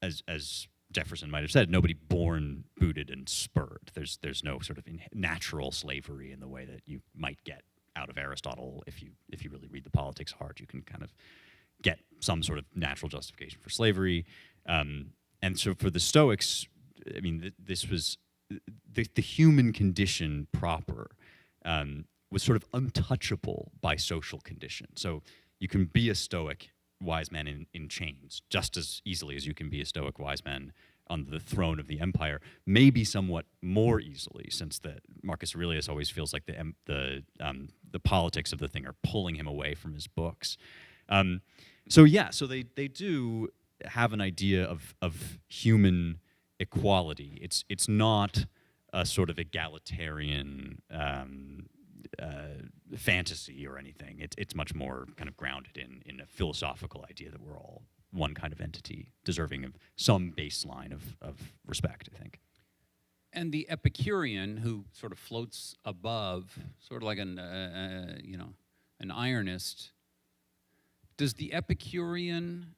Speaker 2: as Jefferson might have said, nobody born booted and spurred. There's no sort of natural slavery in the way that you might get out of Aristotle. If you really read the Politics hard, you can kind of get some sort of natural justification for slavery. And so for the Stoics, I mean, this was the human condition proper was sort of untouchable by social condition. So you can be a Stoic wise man in chains just as easily as you can be a Stoic wise man on the throne of the empire, maybe somewhat more easily, since Marcus Aurelius always feels like the politics of the thing are pulling him away from his books. So they do have an idea of human equality. It's not a sort of egalitarian fantasy or anything. It's much more kind of grounded in a philosophical idea that we're all one kind of entity, deserving of some baseline of respect, I think.
Speaker 1: And the Epicurean, who sort of floats above, sort of like an ironist, does the Epicurean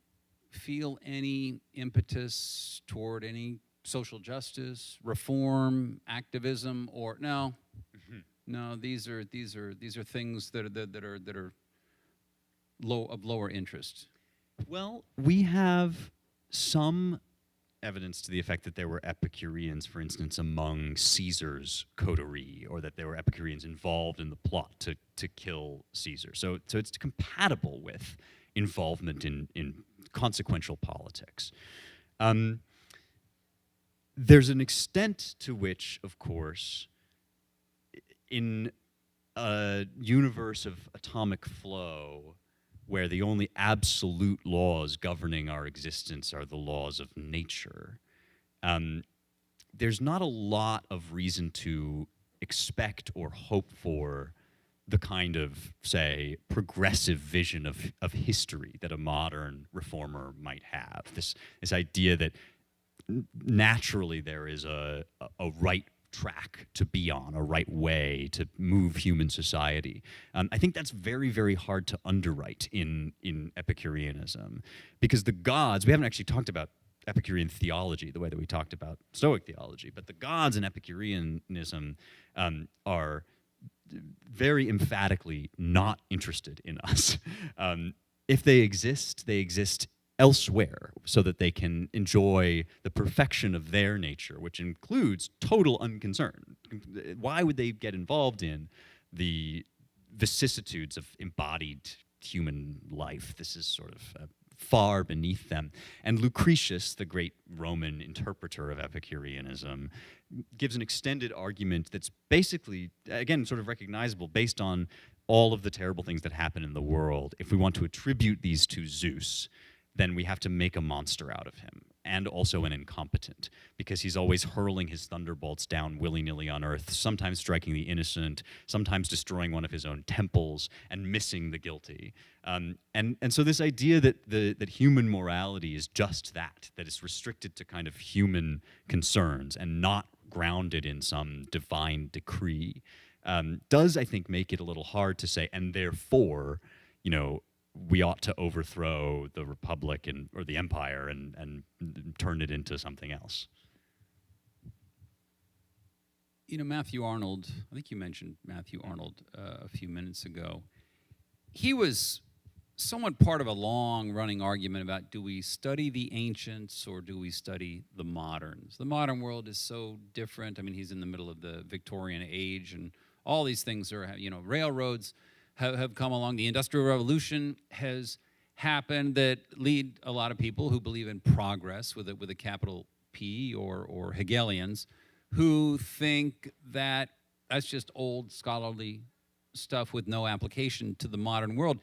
Speaker 1: feel any impetus toward any social justice, reform, activism, or no? Mm-hmm. No, these are things that are of lower interest.
Speaker 2: Well, we have some evidence to the effect that there were Epicureans, for instance, among Caesar's coterie, or that there were Epicureans involved in the plot to kill Caesar. So it's compatible with involvement in consequential politics. There's an extent to which, of course, in a universe of atomic flow, where the only absolute laws governing our existence are the laws of nature, there's not a lot of reason to expect or hope for the kind of, say, progressive vision of history that a modern reformer might have. This idea that naturally there is a right track to be on, a right way to move human society. I think that's very, very hard to underwrite in Epicureanism, because the gods, we haven't actually talked about Epicurean theology the way that we talked about Stoic theology, but the gods in Epicureanism are very emphatically not interested in us. If they exist elsewhere, so that they can enjoy the perfection of their nature, which includes total unconcern. Why would they get involved in the vicissitudes of embodied human life? This is sort of far beneath them. And Lucretius, the great Roman interpreter of Epicureanism, gives an extended argument that's basically, again, sort of recognizable based on all of the terrible things that happen in the world. If we want to attribute these to Zeus, then we have to make a monster out of him, and also an incompetent, because he's always hurling his thunderbolts down willy-nilly on Earth, sometimes striking the innocent, sometimes destroying one of his own temples, and missing the guilty. And so this idea that human morality is just that it's restricted to kind of human concerns and not grounded in some divine decree, does, I think, make it a little hard to say, and therefore, we ought to overthrow the republic or the empire and turn it into something else.
Speaker 1: Matthew Arnold, I think you mentioned Matthew Arnold a few minutes ago. He was somewhat part of a long-running argument about, do we study the ancients or do we study the moderns? The modern world is so different. I mean, he's in the middle of the Victorian age, and all these things are, railroads have come along. The Industrial Revolution has happened that lead a lot of people who believe in progress with a capital P or Hegelians, who think that that's just old scholarly stuff with no application to the modern world.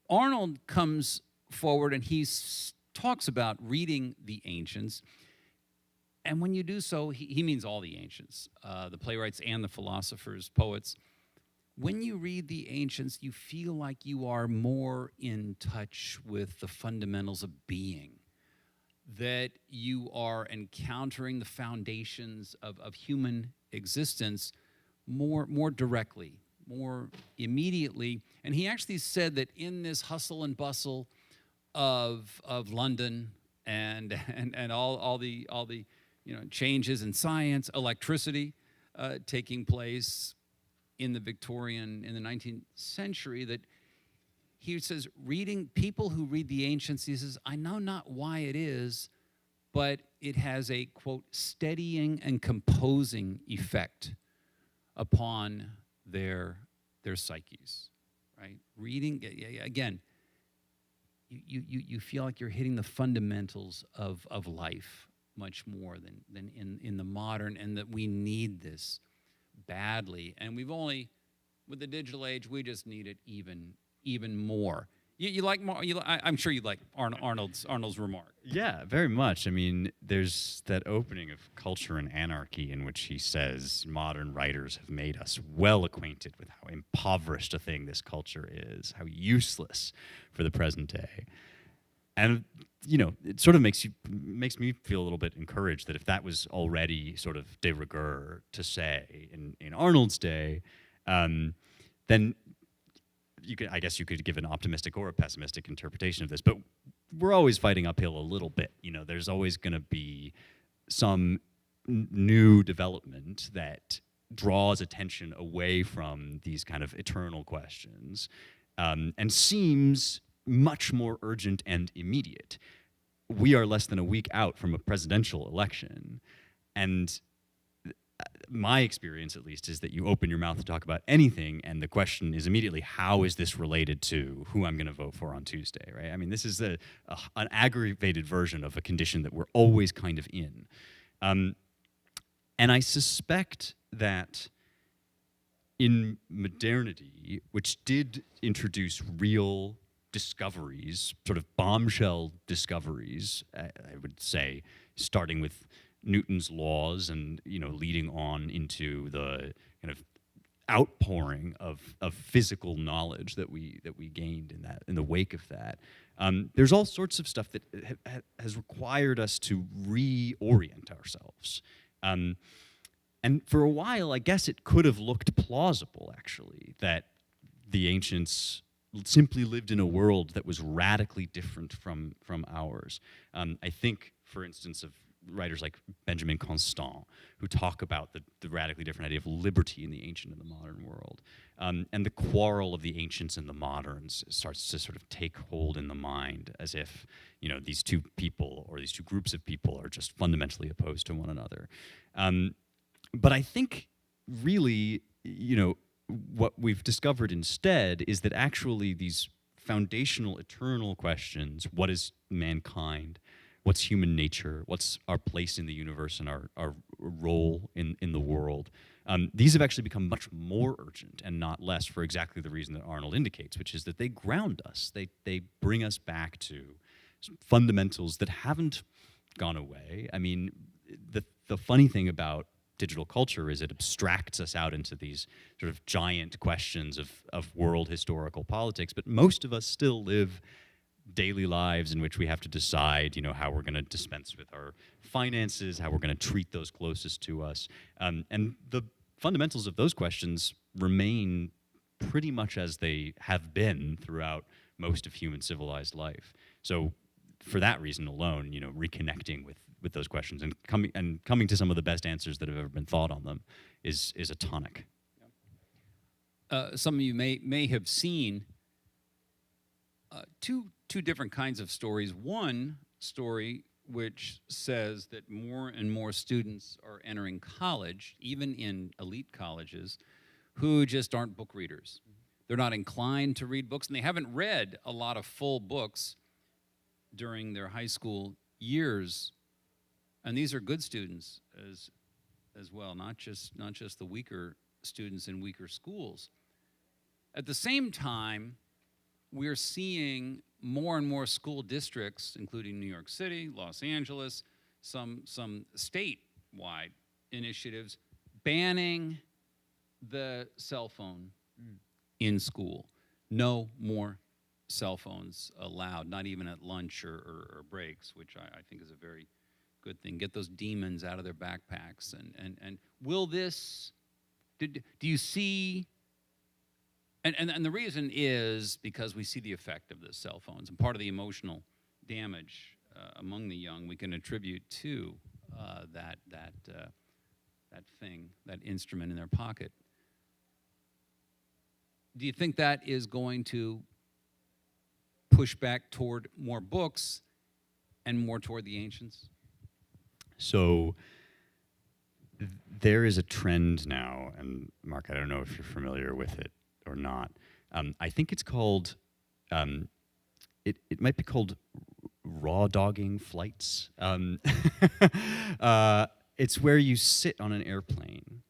Speaker 1: Arnold comes forward and he talks about reading the ancients. And when you do so, he means all the ancients, the playwrights and the philosophers, poets. When you read the ancients, you feel like you are more in touch with the fundamentals of being, that you are encountering the foundations of human existence more directly, more immediately. And he actually said that in this hustle and bustle of London, and and all the changes in science, electricity taking place in the 19th century, that he says, people who read the ancients, he says, I know not why it is, but it has a, quote, steadying and composing effect upon their psyches, right? Reading, again, you feel like you're hitting the fundamentals of life much more than in the modern, and that we need this badly. And with the digital age, we just need it even more. You like more? I'm sure you like Arnold's remark.
Speaker 2: Yeah, very much. I mean, there's that opening of Culture and Anarchy in which he says modern writers have made us well acquainted with how impoverished a thing this culture is, how useless for the present day. And it sort of makes me feel a little bit encouraged that if that was already sort of de rigueur to say in Arnold's day, then I guess you could give an optimistic or a pessimistic interpretation of this, but we're always fighting uphill a little bit. There's always going to be some new development that draws attention away from these kind of eternal questions, and seems much more urgent and immediate. We are less than a week out from a presidential election, and my experience, at least, is that you open your mouth to talk about anything, and the question is immediately, how is this related to who I'm going to vote for on Tuesday, right? I mean, this is an aggravated version of a condition that we're always kind of in. And I suspect that in modernity, which did introduce real discoveries, sort of bombshell discoveries, I would say, starting with Newton's laws and leading on into the kind of outpouring of physical knowledge that we gained in the wake of that. There's all sorts of stuff that has required us to reorient ourselves. And for a while, I guess it could have looked plausible, actually, that the ancients simply lived in a world that was radically different from ours. I think, for instance, of writers like Benjamin Constant, who talk about the radically different idea of liberty in the ancient and the modern world. And the quarrel of the ancients and the moderns starts to sort of take hold in the mind, as if these two people or these two groups of people are just fundamentally opposed to one another. But I think really, what we've discovered instead is that actually these foundational eternal questions, what is mankind, what's human nature, what's our place in the universe and our role in the world, these have actually become much more urgent and not less, for exactly the reason that Arnold indicates, which is that they ground us. They bring us back to fundamentals that haven't gone away. I mean, the funny thing about digital culture is it abstracts us out into these sort of giant questions of world historical politics, but most of us still live daily lives in which we have to decide, how we're going to dispense with our finances, how we're going to treat those closest to us. And the fundamentals of those questions remain pretty much as they have been throughout most of human civilized life. So for that reason alone, reconnecting with those questions and coming to some of the best answers that have ever been thought on them is a tonic.
Speaker 1: Some of you may have seen two different kinds of stories. One story which says that more and more students are entering college, even in elite colleges, who just aren't book readers. They're not inclined to read books, and they haven't read a lot of full books during their high school years. And these are good students as well, not just the weaker students in weaker schools. At the same time, we're seeing more and more school districts, including New York City, Los Angeles, some statewide initiatives banning the cell phone in school. No more cell phones allowed, not even at lunch or breaks, which I think is a very good thing. Get those demons out of their backpacks. And will this, do you see, and the reason is because we see the effect of the cell phones, and part of the emotional damage among the young we can attribute to that thing, that instrument in their pocket. Do you think that is going to push back toward more books and more toward the ancients?
Speaker 2: So there is a trend now, and Mark, I don't know if you're familiar with it or not. I think it's called, it might be called raw dogging flights. It's where you sit on an airplane,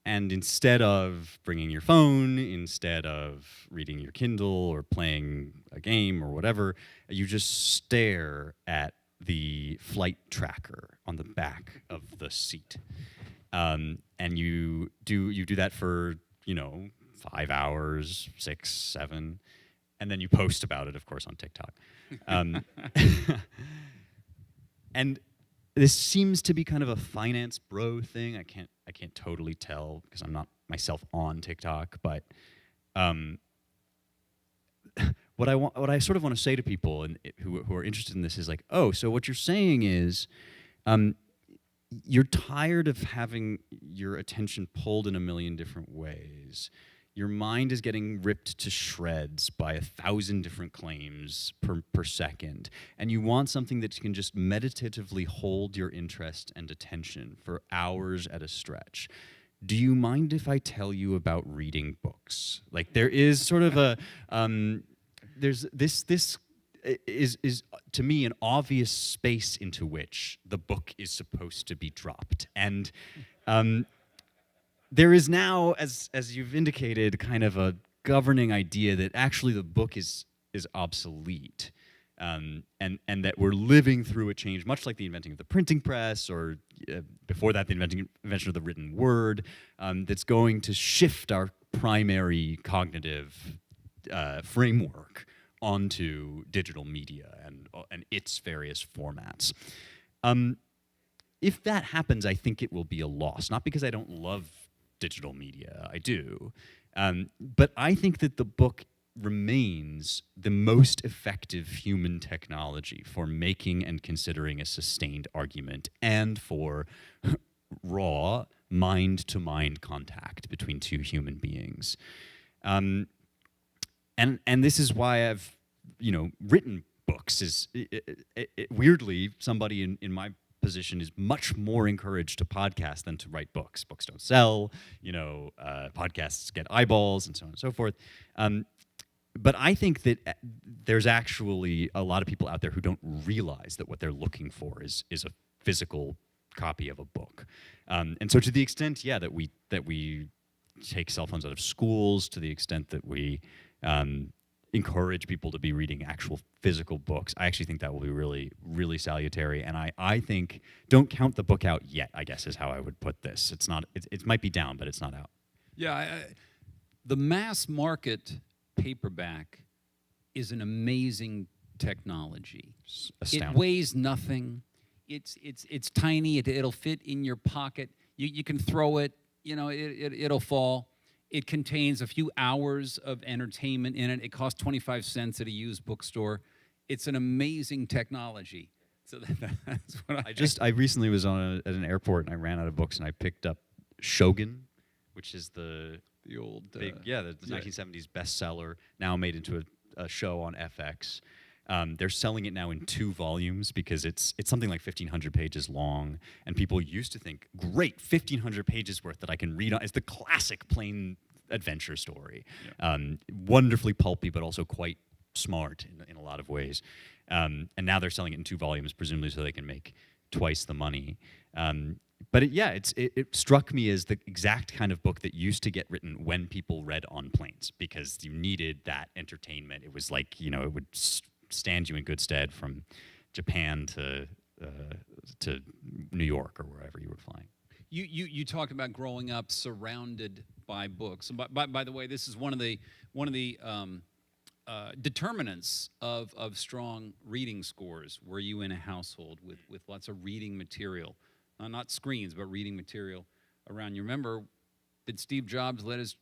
Speaker 2: and instead of bringing your phone, instead of reading your Kindle or playing a game or whatever, you just stare at the flight tracker on the back of the seat. And you do that for, 5 hours, 6, 7, and then you post about it, of course, on TikTok. And this seems to be kind of a finance bro thing. I can't totally tell because I'm not myself on TikTok, but what I sort of want to say to people who are interested in this is like, oh, so what you're saying is you're tired of having your attention pulled in a million different ways. Your mind is getting ripped to shreds by 1,000 different claims per second, and you want something that can just meditatively hold your interest and attention for hours at a stretch. Do you mind if I tell you about reading books? Like, there is sort of a there's this is to me an obvious space into which the book is supposed to be dropped, and there is now, as you've indicated, kind of a governing idea that actually the book is obsolete, and that we're living through a change, much like the inventing of the printing press, or before that, the invention of the written word, that's going to shift our primary cognitive framework onto digital media and its various formats. If that happens, I think it will be a loss. Not because I don't love digital media, I do, but I think that the book remains the most effective human technology for making and considering a sustained argument and for raw mind-to-mind contact between two human beings. And this is why I've written books. Weirdly, somebody in my position is much more encouraged to podcast than to write books. Books don't sell, podcasts get eyeballs, and so on and so forth. But I think that there's actually a lot of people out there who don't realize that what they're looking for is a physical copy of a book. And so to the extent, that we take cell phones out of schools, to the extent that we encourage people to be reading actual physical books, I actually think that will be really, really salutary. And I think, don't count the book out yet, I guess is how I would put this. It's not, it might be down, but it's not out.
Speaker 1: Yeah, the mass market paperback is an amazing technology.
Speaker 2: Astounding.
Speaker 1: It weighs nothing. It's tiny. It'll fit in your pocket. You can throw it. It'll fall. It contains a few hours of entertainment in it. It costs 25 cents at a used bookstore. It's an amazing technology. So that's what
Speaker 2: I recently was at an airport and I ran out of books and I picked up Shogun, which is the
Speaker 1: old
Speaker 2: big, the 1970s bestseller, now made into a show on FX. They're selling it now in 2 volumes because it's something like 1,500 pages long, and people used to think, great, 1,500 pages worth that I can read on. It's the classic plain adventure story. Yeah. Wonderfully pulpy, but also quite smart in a lot of ways. And now they're selling it in 2 volumes, presumably so they can make twice the money. But it struck me as the exact kind of book that used to get written when people read on planes, because you needed that entertainment. It was like, it would stand you in good stead from Japan to New York or wherever you were flying.
Speaker 1: You talked about growing up surrounded by books. And by the way, this is one of the determinants of strong reading scores. Were you in a household with lots of reading material, not screens, but reading material around you? Remember, did Steve Jobs let his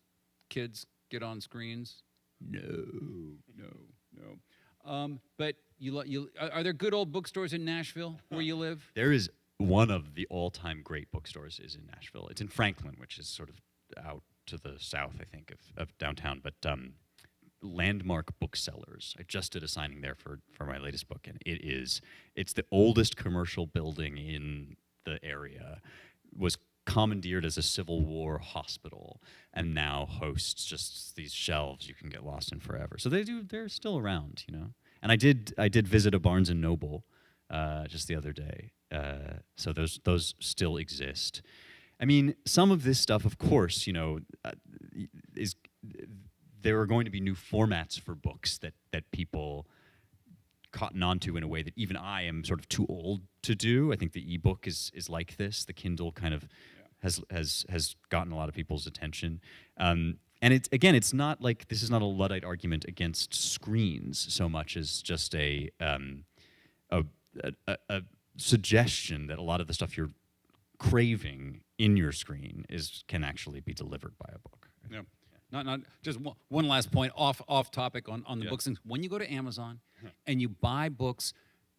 Speaker 1: kids get on screens? No. But are there good old bookstores in Nashville where you live?
Speaker 2: There is one of the all-time great bookstores is in Nashville. It's in Franklin, which is sort of out to the south, I think, of downtown. But Landmark Booksellers. I just did a signing there for my latest book, and it's the oldest commercial building in the area. Was commandeered as a Civil War hospital, and now hosts just these shelves you can get lost in forever. So they're still around, you know. And I did visit a Barnes and Noble just the other day. So those still exist. I mean, some of this stuff, of course, you know, there are going to be new formats for books that people cotton onto in a way that even I am sort of too old to do. I think the ebook is like this. The Kindle kind of has gotten a lot of people's attention. And it's not like this is not a Luddite argument against screens so much as just a suggestion that a lot of the stuff you're craving in your screen can actually be delivered by a book.
Speaker 1: Yeah. Not just one last point off topic on the books. When you go to Amazon and you buy books,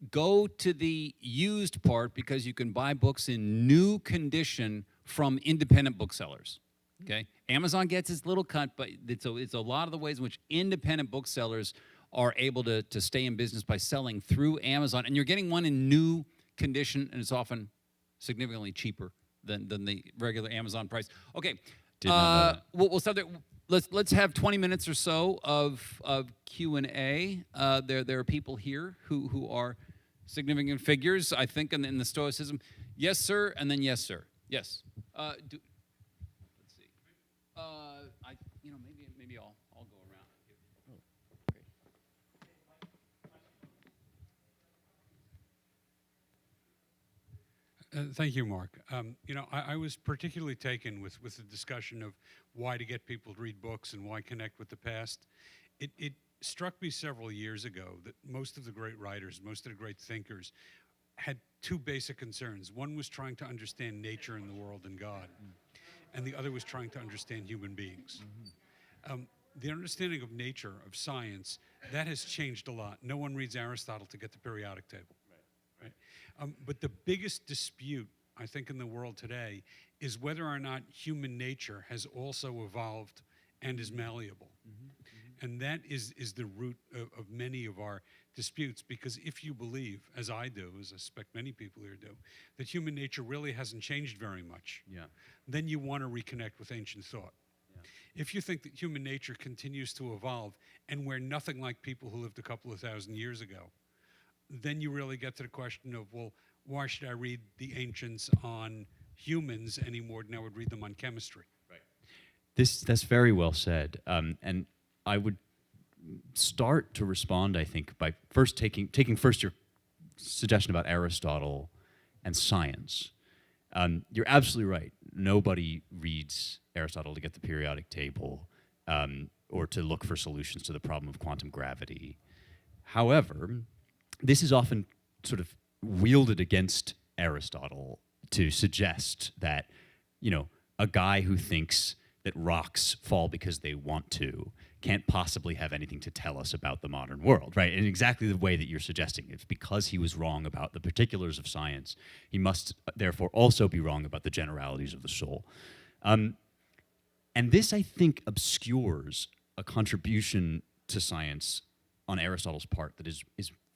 Speaker 1: go to the used part because you can buy books in new condition from independent booksellers. Okay, Amazon gets its little cut, but it's a lot of the ways in which independent booksellers are able to stay in business by selling through Amazon, and you're getting one in new condition, and it's often significantly cheaper than the regular Amazon price. Okay, we'll start there. Let's have 20 minutes or so of Q&A. There are people here who are significant figures, I think, in the Stoicism. Yes, sir, and then yes, sir. Yes. Let's see. Maybe I'll go around.
Speaker 3: Thank you, Mark. I was particularly taken with the discussion of why to get people to read books and why connect with the past. It struck me several years ago that most of the great writers, most of the great thinkers had two basic concerns. One was trying to understand nature and the world and God, and the other was trying to understand human beings. The understanding of nature, of science, that has changed a lot. No one reads Aristotle to get the periodic table. Right? But the biggest dispute, I think, in the world today is whether or not human nature has also evolved and is malleable. And that is the root of many of our disputes, because if you believe, as I do, as I suspect many people here do, that human nature really hasn't changed very much, then you want to reconnect with ancient thought. If you think that human nature continues to evolve and we're nothing like people who lived a couple of thousand years ago, then you really get to the question of, well, why should I read the ancients on humans any more than I would read them on chemistry?
Speaker 2: Right. That's very well said. And I would start to respond, I think, by first taking first your suggestion about Aristotle and science. You're absolutely right. Nobody reads Aristotle to get the periodic table or to look for solutions to the problem of quantum gravity. However, this is often sort of wielded against Aristotle to suggest that, you know, a guy who thinks that rocks fall because they want to can't possibly have anything to tell us about the modern world, right? In exactly the way that you're suggesting. It's because he was wrong about the particulars of science, he must therefore also be wrong about the generalities of the soul. And this, I think, obscures a contribution to science on Aristotle's part that is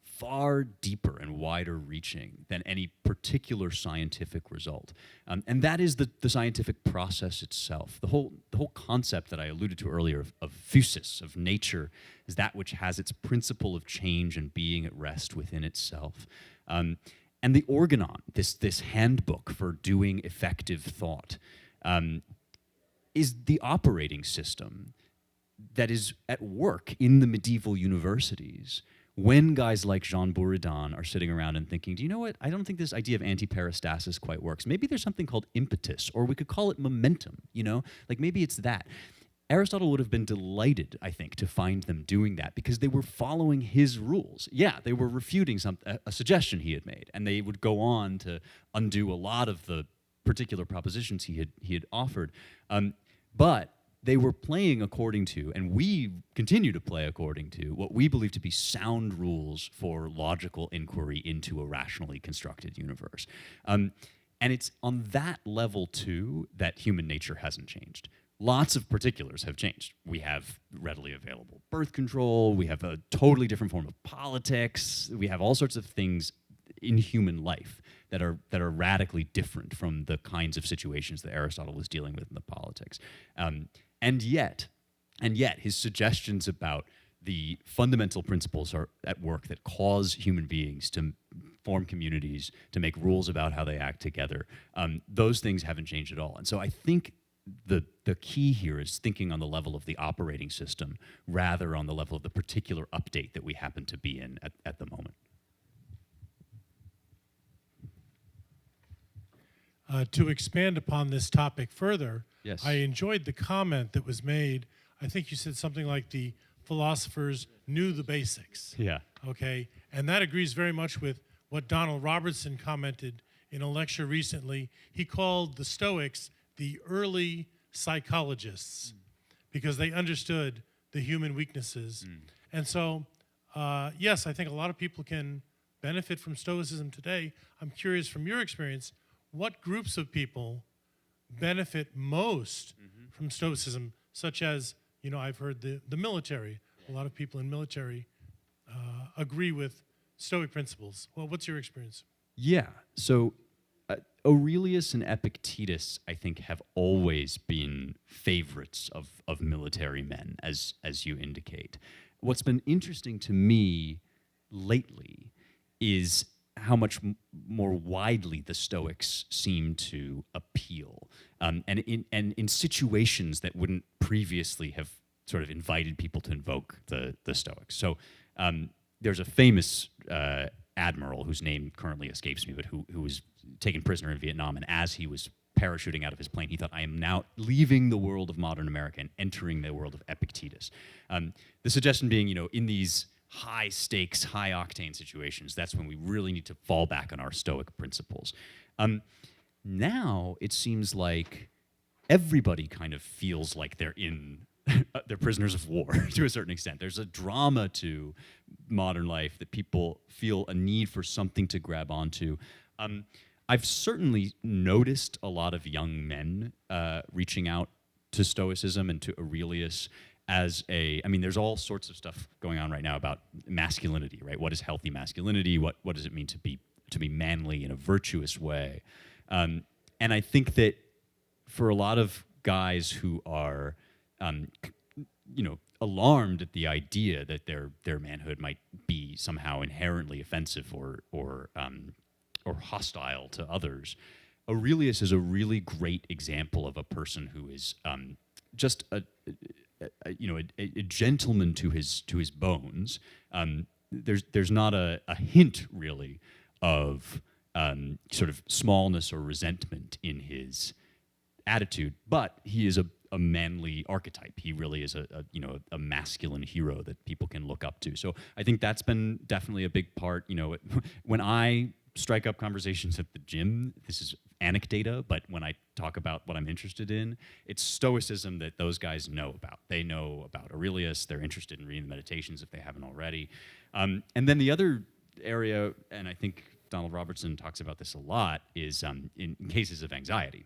Speaker 2: far deeper and wider reaching than any particular scientific result. And that is the scientific process itself. The whole concept that I alluded to earlier of physis, of nature, is that which has its principle of change and being at rest within itself. And the organon, this handbook for doing effective thought, is the operating system that is at work in the medieval universities when guys like Jean Buridan are sitting around and thinking, do you know what? I don't think this idea of antiperistasis quite works. Maybe there's something called impetus, or we could call it momentum, you know? Like maybe it's that. Aristotle would have been delighted, I think, to find them doing that because they were following his rules. Yeah, they were refuting a suggestion he had made, and they would go on to undo a lot of the particular propositions he had offered. But they were playing according to, and we continue to play according to, what we believe to be sound rules for logical inquiry into a rationally constructed universe. And it's on that level, too, that human nature hasn't changed. Lots of particulars have changed. We have readily available birth control. We have a totally different form of politics. We have all sorts of things in human life that are radically different from the kinds of situations that Aristotle was dealing with in the politics. And yet, his suggestions about the fundamental principles are at work that cause human beings to form communities, to make rules about how they act together. Those things haven't changed at all. And so I think the key here is thinking on the level of the operating system rather on the level of the particular update that we happen to be in at the moment.
Speaker 4: To expand upon this topic further,
Speaker 2: Yes.
Speaker 4: I enjoyed the comment that was made. I think you said something like the philosophers knew the basics.
Speaker 2: Yeah.
Speaker 4: Okay, and that agrees very much with what Donald Robertson commented in a lecture recently. He called the Stoics the early psychologists because they understood the human weaknesses. And so, yes, I think a lot of people can benefit from Stoicism today. I'm curious from your experience, what groups of people benefit most from Stoicism, such as, I've heard the military. A lot of people in military agree with Stoic principles. Well, what's your experience?
Speaker 2: Yeah. So Aurelius and Epictetus, I think, have always been favorites of military men, as you indicate. What's been interesting to me lately is how much more widely the Stoics seem to appeal, and in situations that wouldn't previously have sort of invited people to invoke the Stoics. So there's a famous admiral whose name currently escapes me, but who was taken prisoner in Vietnam, and as he was parachuting out of his plane, he thought, I am now leaving the world of modern America and entering the world of Epictetus. The suggestion being, in these high stakes, high octane situations, that's when we really need to fall back on our Stoic principles. Now it seems like everybody kind of feels like they're they're prisoners of war to a certain extent. There's a drama to modern life that people feel a need for something to grab onto. I've certainly noticed a lot of young men reaching out to Stoicism and to Aurelius there's all sorts of stuff going on right now about masculinity, right? What is healthy masculinity? What does it mean to be manly in a virtuous way? And I think that for a lot of guys who are, alarmed at the idea that their manhood might be somehow inherently offensive or hostile to others, Aurelius is a really great example of a person who is just a gentleman to his bones. There's not a hint really of sort of smallness or resentment in his attitude, but he is a manly archetype. He really is a masculine hero that people can look up to. So I think that's been definitely a big part. When I strike up conversations at the gym, this is anecdata, but when I talk about what I'm interested in, it's Stoicism that those guys know about. They know about Aurelius. They're interested in reading the Meditations if they haven't already. And then the other area, and I think Donald Robertson talks about this a lot, is in cases of anxiety.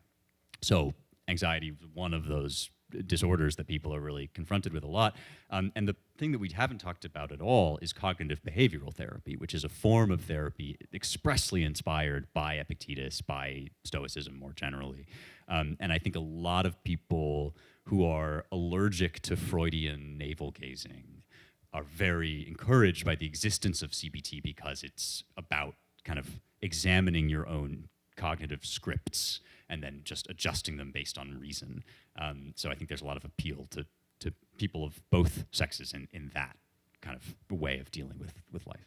Speaker 2: So anxiety is one of those disorders that people are really confronted with a lot. And the thing that we haven't talked about at all is cognitive behavioral therapy, which is a form of therapy expressly inspired by Epictetus, by Stoicism more generally. And I think a lot of people who are allergic to Freudian navel-gazing are very encouraged by the existence of CBT because it's about kind of examining your own cognitive scripts and then just adjusting them based on reason. So I think there's a lot of appeal to people of both sexes in that kind of way of dealing with life.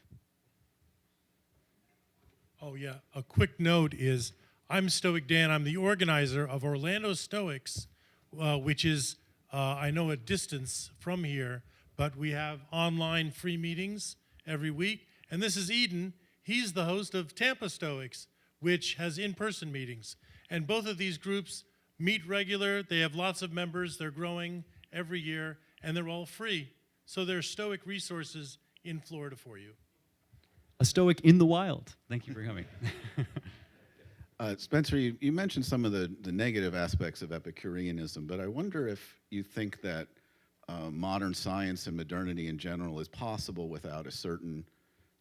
Speaker 4: Oh, yeah. A quick note is I'm Stoic Dan. I'm the organizer of Orlando Stoics, which is, I know, a distance from here, but we have online free meetings every week. And this is Eden. He's the host of Tampa Stoics, which has in-person meetings. And both of these groups meet regular, they have lots of members, they're growing every year, and they're all free. So there are Stoic resources in Florida for you.
Speaker 2: A Stoic in the wild. Thank you for coming.
Speaker 5: Spencer, you mentioned some of the negative aspects of Epicureanism, but I wonder if you think that modern science and modernity in general is possible without a certain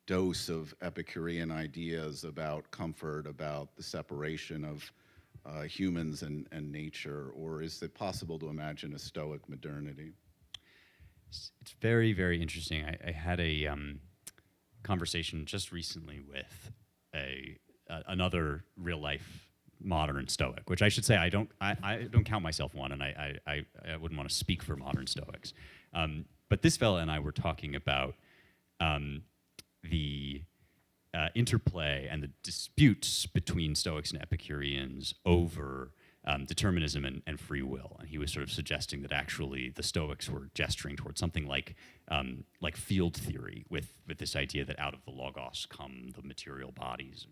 Speaker 5: dose of Epicurean ideas about comfort, about the separation of humans and nature, or is it possible to imagine a Stoic modernity?
Speaker 2: It's very, very interesting. I had a conversation just recently with another real life modern Stoic, which I should say I don't count myself one, and I wouldn't want to speak for modern Stoics. But this fella and I were talking about the interplay and the disputes between Stoics and Epicureans over determinism and free will, and he was sort of suggesting that actually the Stoics were gesturing towards something like field theory, with this idea that out of the logos come the material bodies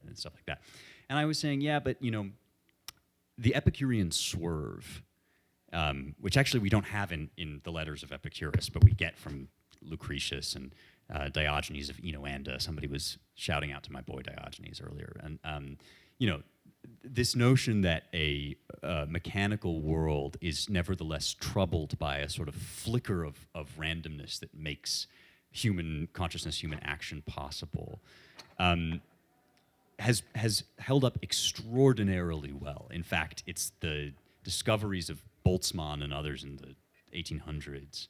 Speaker 2: and stuff like that. And I was saying, yeah, but the Epicurean swerve, which actually we don't have in the letters of Epicurus, but we get from Lucretius and Diogenes of Enoanda. Somebody was shouting out to my boy Diogenes earlier, and this notion that a mechanical world is nevertheless troubled by a sort of flicker of randomness that makes human consciousness, human action possible, has held up extraordinarily well. In fact, it's the discoveries of Boltzmann and others in the 1800s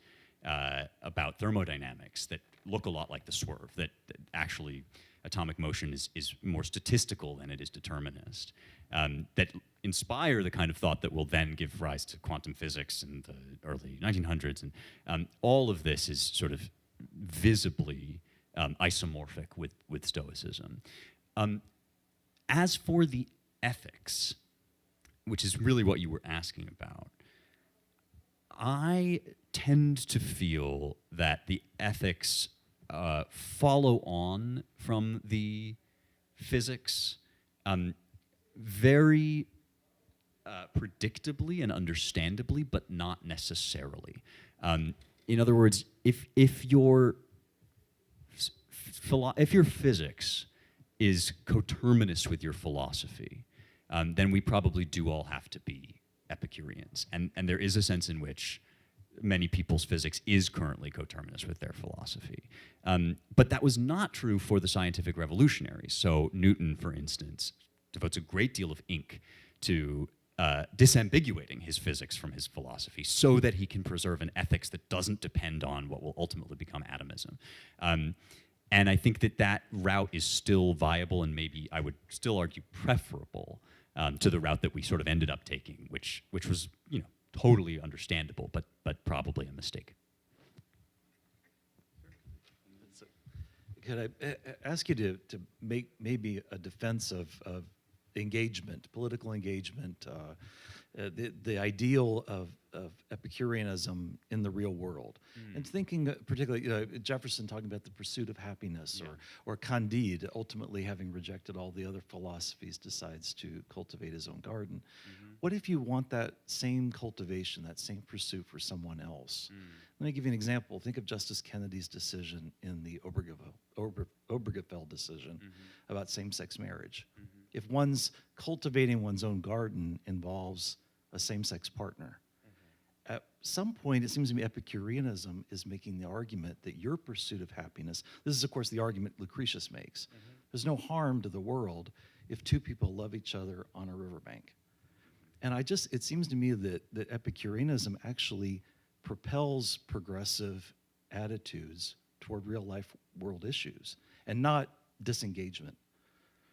Speaker 2: about thermodynamics that look a lot like the swerve, that actually atomic motion is more statistical than it is determinist, that inspire the kind of thought that will then give rise to quantum physics in the early 1900s. And all of this is sort of visibly isomorphic with Stoicism. As for the ethics, which is really what you were asking about, I tend to feel that the ethics follow on from the physics very predictably and understandably, but not necessarily. In other words, if your physics is coterminous with your philosophy, then we probably do all have to be Epicureans. And there is a sense in which many people's physics is currently coterminous with their philosophy. But that was not true for the scientific revolutionaries. So Newton, for instance, devotes a great deal of ink to disambiguating his physics from his philosophy so that he can preserve an ethics that doesn't depend on what will ultimately become atomism. And I think that route is still viable, and maybe I would still argue preferable to the route that we sort of ended up taking, which was totally understandable, but probably a mistake.
Speaker 6: Could I ask you to make maybe a defense of engagement, political engagement, the ideal of Epicureanism in the real world, and thinking particularly, Jefferson talking about the pursuit of happiness, or Candide ultimately having rejected all the other philosophies decides to cultivate his own garden. What if you want that same cultivation, that same pursuit for someone else? Let me give you an example. Think of Justice Kennedy's decision in the Obergefell decision about same-sex marriage. If one's cultivating one's own garden involves a same-sex partner, at some point it seems to me Epicureanism is making the argument that your pursuit of happiness, this is of course the argument Lucretius makes, there's no harm to the world if two people love each other on a riverbank. And it seems to me that Epicureanism actually propels progressive attitudes toward real life world issues and not disengagement.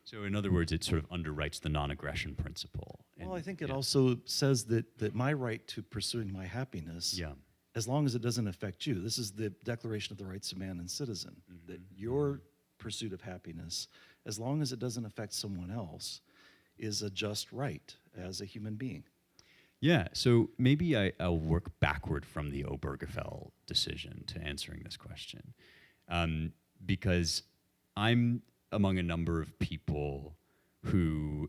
Speaker 2: So in other words, it sort of underwrites the non-aggression principle.
Speaker 6: Well, I think it also says that my right to pursuing my happiness, as long as it doesn't affect you, this is the Declaration of the Rights of Man and Citizen, that your pursuit of happiness, as long as it doesn't affect someone else, is a just right as a human being.
Speaker 2: Yeah, so maybe I'll work backward from the Obergefell decision to answering this question, because I'm among a number of people who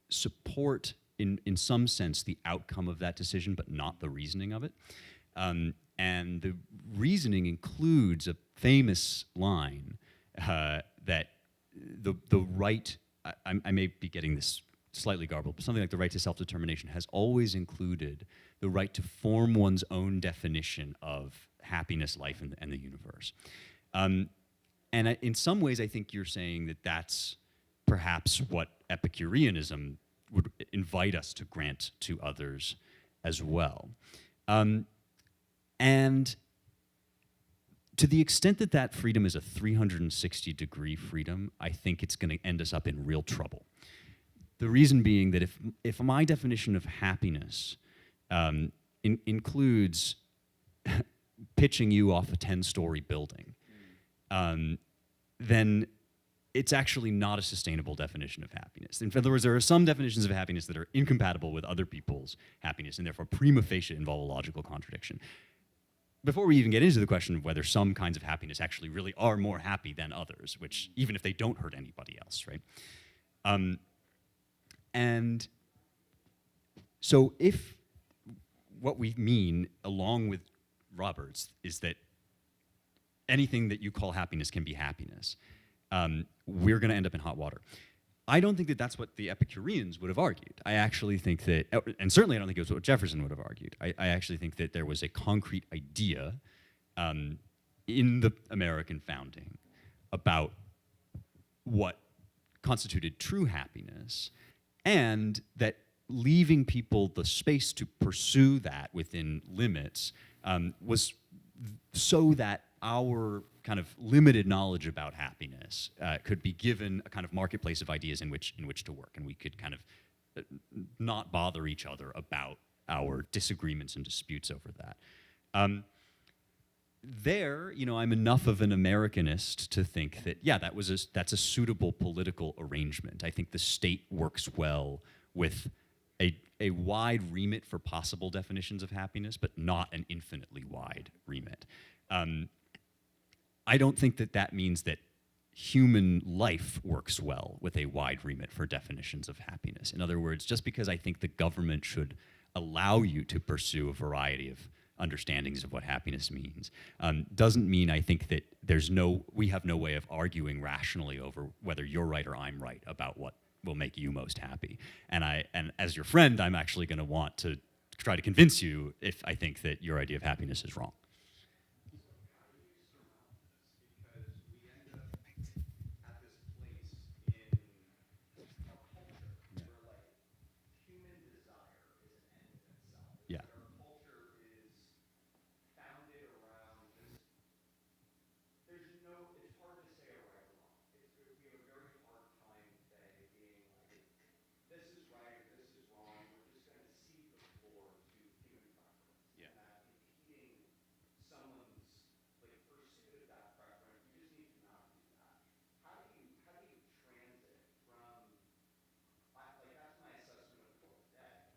Speaker 2: support in some sense, the outcome of that decision, but not the reasoning of it. And the reasoning includes a famous line that the right, I may be getting this slightly garbled, but something like the right to self-determination has always included the right to form one's own definition of happiness, life, and the universe. In some ways, I think you're saying that that's perhaps what Epicureanism would invite us to grant to others as well. And to the extent that that freedom is a 360-degree freedom, I think it's going to end us up in real trouble. The reason being that if my definition of happiness includes pitching you off a 10-story building, then it's actually not a sustainable definition of happiness. In other words, there are some definitions of happiness that are incompatible with other people's happiness and therefore prima facie involve a logical contradiction. Before we even get into the question of whether some kinds of happiness actually really are more happy than others, which even if they don't hurt anybody else, right? And so if what we mean, along with Roberts, is that anything that you call happiness can be happiness, we're going to end up in hot water. I don't think that that's what the Epicureans would have argued. I actually think that, and certainly I don't think it was what Jefferson would have argued. I actually think that there was a concrete idea in the American founding about what constituted true happiness, and that leaving people the space to pursue that within limits was so that our kind of limited knowledge about happiness could be given a kind of marketplace of ideas in which to work, and we could kind of not bother each other about our disagreements and disputes over that. I'm enough of an Americanist to think that, yeah, that's a suitable political arrangement. I think the state works well with a wide remit for possible definitions of happiness, but not an infinitely wide remit. I don't think that means that human life works well with a wide remit for definitions of happiness. In other words, just because I think the government should allow you to pursue a variety of understandings of what happiness means, doesn't mean I think that we have no way of arguing rationally over whether you're right or I'm right about what will make you most happy. And as your friend, I'm actually going to want to try to convince you if I think that your idea of happiness is wrong. Yeah.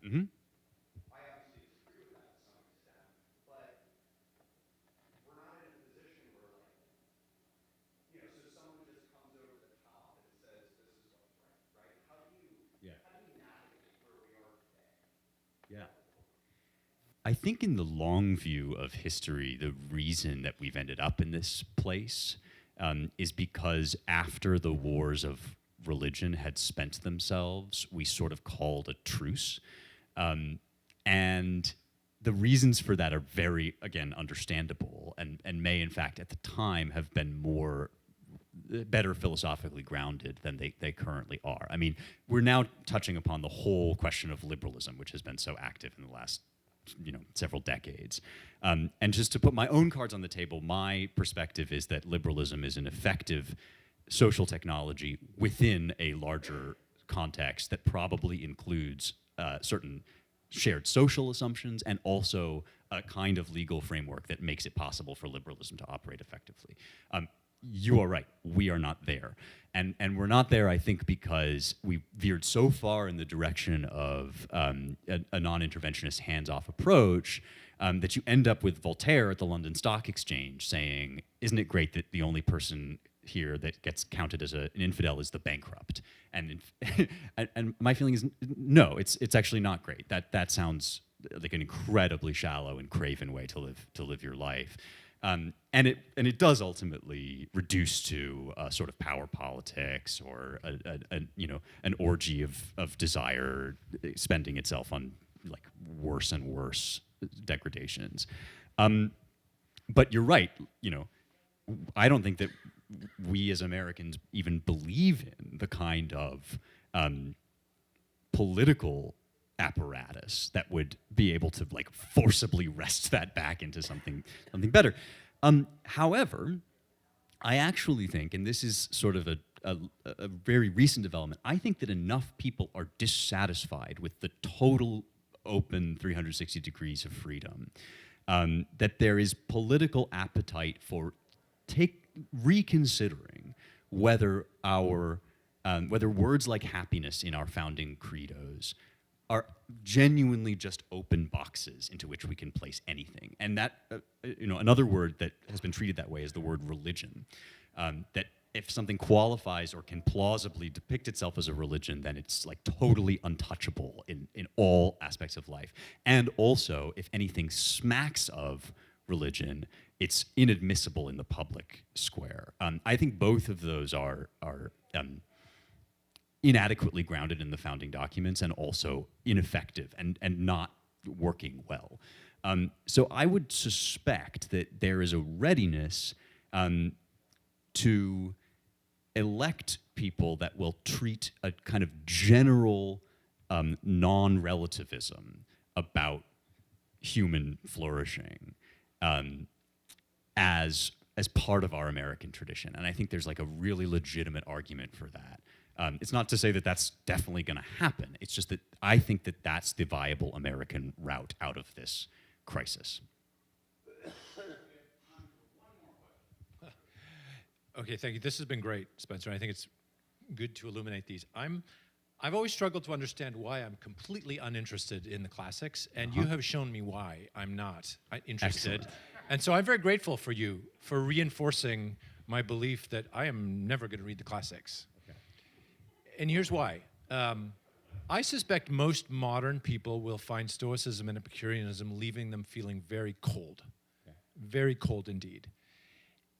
Speaker 2: Mm-hmm. Yeah. I think in the long view of history, the reason that we've ended up in this place is because after the wars of religion had spent themselves, we sort of called a truce. And the reasons for that are very, again, understandable and may, in fact, at the time have been better philosophically grounded than they currently are. I mean, we're now touching upon the whole question of liberalism, which has been so active in the last several decades. And just to put my own cards on the table, my perspective is that liberalism is an effective social technology within a larger context that probably includes certain shared social assumptions and also a kind of legal framework that makes it possible for liberalism to operate effectively. You are right, we are not there. And we're not there, I think, because we veered so far in the direction of a non-interventionist hands-off approach that you end up with Voltaire at the London Stock Exchange saying, isn't it great that the only person here that gets counted as an infidel is the bankrupt. And and my feeling is no, it's actually not great. That sounds like an incredibly shallow and craven way to live your life. And it does ultimately reduce to sort of power politics or an orgy of desire spending itself on like worse and worse degradations. But you're right. I don't think that we as Americans even believe in the kind of political apparatus that would be able to like forcibly wrest that back into something better. However, I actually think, and this is sort of a very recent development, I think that enough people are dissatisfied with the total open 360 degrees of freedom that there is political appetite for reconsidering whether whether words like happiness in our founding credos are genuinely just open boxes into which we can place anything. And that, another word that has been treated that way is the word religion. That if something qualifies or can plausibly depict itself as a religion, then it's like totally untouchable in all aspects of life. And also, if anything smacks of religion, it's inadmissible in the public square. I think both of those are inadequately grounded in the founding documents and also ineffective and not working well. So I would suspect that there is a readiness to elect people that will treat a kind of general non-relativism about human flourishing as part of our American tradition. And I think there's like a really legitimate argument for that. It's not to say that that's definitely going to happen. It's just that I think that that's the viable American route out of this crisis.
Speaker 7: Okay, thank you. This has been great, Spencer. I think it's good to illuminate these. I've always struggled to understand why I'm completely uninterested in the classics, and you have shown me why I'm not interested.
Speaker 2: Excellent.
Speaker 7: And so I'm very grateful for you for reinforcing my belief that I am never going to read the classics. Okay. And here's why. I suspect most modern people will find Stoicism and Epicureanism leaving them feeling very cold, very cold indeed.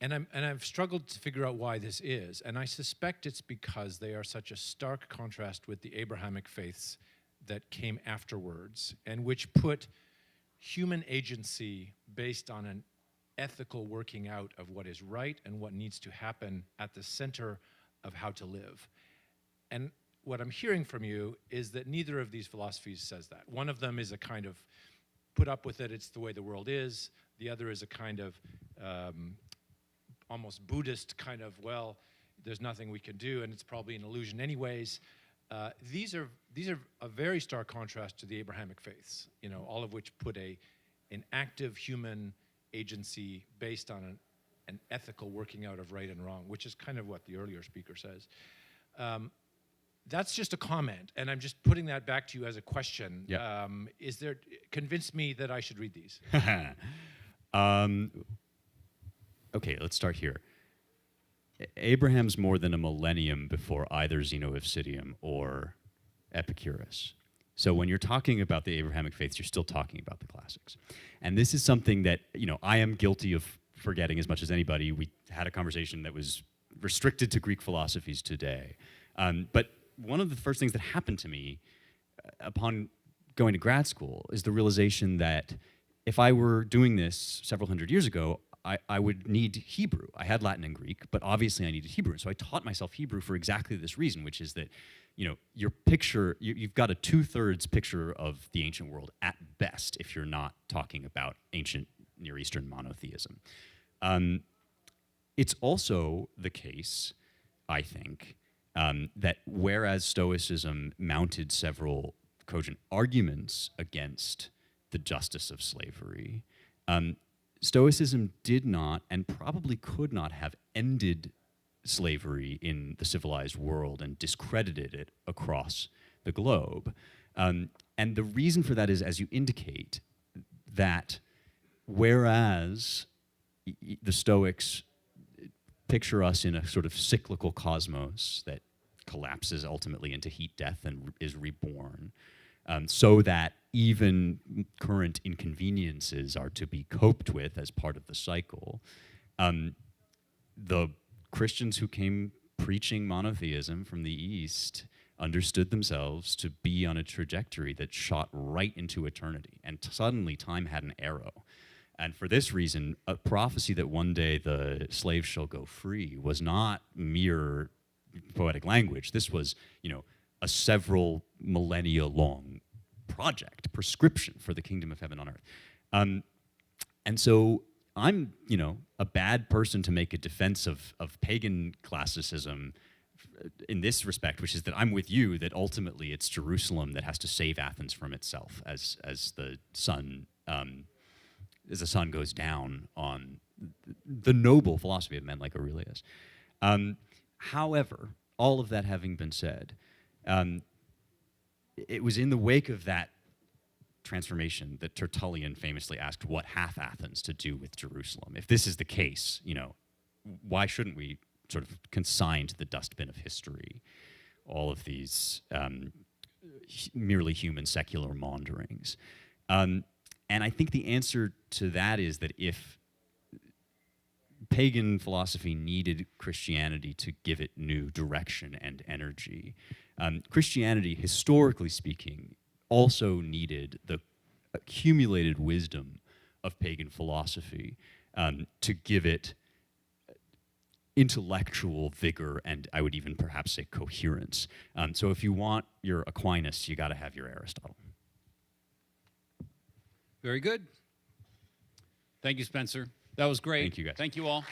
Speaker 7: And I've struggled to figure out why this is, and I suspect it's because they are such a stark contrast with the Abrahamic faiths that came afterwards, and which put human agency based on an ethical working out of what is right and what needs to happen at the center of how to live. And what I'm hearing from you is that neither of these philosophies says that. One of them is a kind of put up with it, it's the way the world is. The other is a kind of almost Buddhist kind of, well, there's nothing we can do and it's probably an illusion anyways. These are a very stark contrast to the Abrahamic faiths, all of which put an active human agency based on an ethical working out of right and wrong, which is kind of what the earlier speaker says. That's just a comment, and I'm just putting that back to you as a question.
Speaker 2: Yep.
Speaker 7: Convince me that I should read these.
Speaker 2: Okay, let's start here. Abraham's more than a millennium before either Zeno of Citium or Epicurus. So when you're talking about the Abrahamic faiths, you're still talking about the classics. And this is something that, I am guilty of forgetting as much as anybody. We had a conversation that was restricted to Greek philosophies today. But one of the first things that happened to me upon going to grad school is the realization that if I were doing this several hundred years ago, I would need Hebrew. I had Latin and Greek, but obviously I needed Hebrew. So I taught myself Hebrew for exactly this reason, which is that, your picture, you've got a 2/3 picture of the ancient world at best if you're not talking about ancient Near Eastern monotheism. It's also the case, I think, that whereas Stoicism mounted several cogent arguments against the justice of slavery, Stoicism did not and probably could not have ended slavery in the civilized world and discredited it across the globe. And the reason for that is, as you indicate, that whereas the Stoics picture us in a sort of cyclical cosmos that collapses ultimately into heat death and is reborn, so that even current inconveniences are to be coped with as part of the cycle. The Christians who came preaching monotheism from the East understood themselves to be on a trajectory that shot right into eternity, and suddenly time had an arrow. And for this reason, a prophecy that one day the slaves shall go free was not mere poetic language. This was, a several millennia long project, prescription for the kingdom of heaven on earth. And so I'm, a bad person to make a defense of pagan classicism in this respect, which is that I'm with you that ultimately it's Jerusalem that has to save Athens from itself as the sun goes down on the noble philosophy of men like Aurelius. However, all of that having been said, it was in the wake of that transformation that Tertullian famously asked what hath Athens to do with Jerusalem? If this is the case, why shouldn't we sort of consign to the dustbin of history all of these merely human secular maunderings? And I think the answer to that is that if pagan philosophy needed Christianity to give it new direction and energy, Christianity, historically speaking, also needed the accumulated wisdom of pagan philosophy to give it intellectual vigor and I would even perhaps say coherence. So if you want your Aquinas, you got to have your Aristotle.
Speaker 1: Very good. Thank you, Spencer. That was great.
Speaker 2: Thank you, guys.
Speaker 1: Thank you all.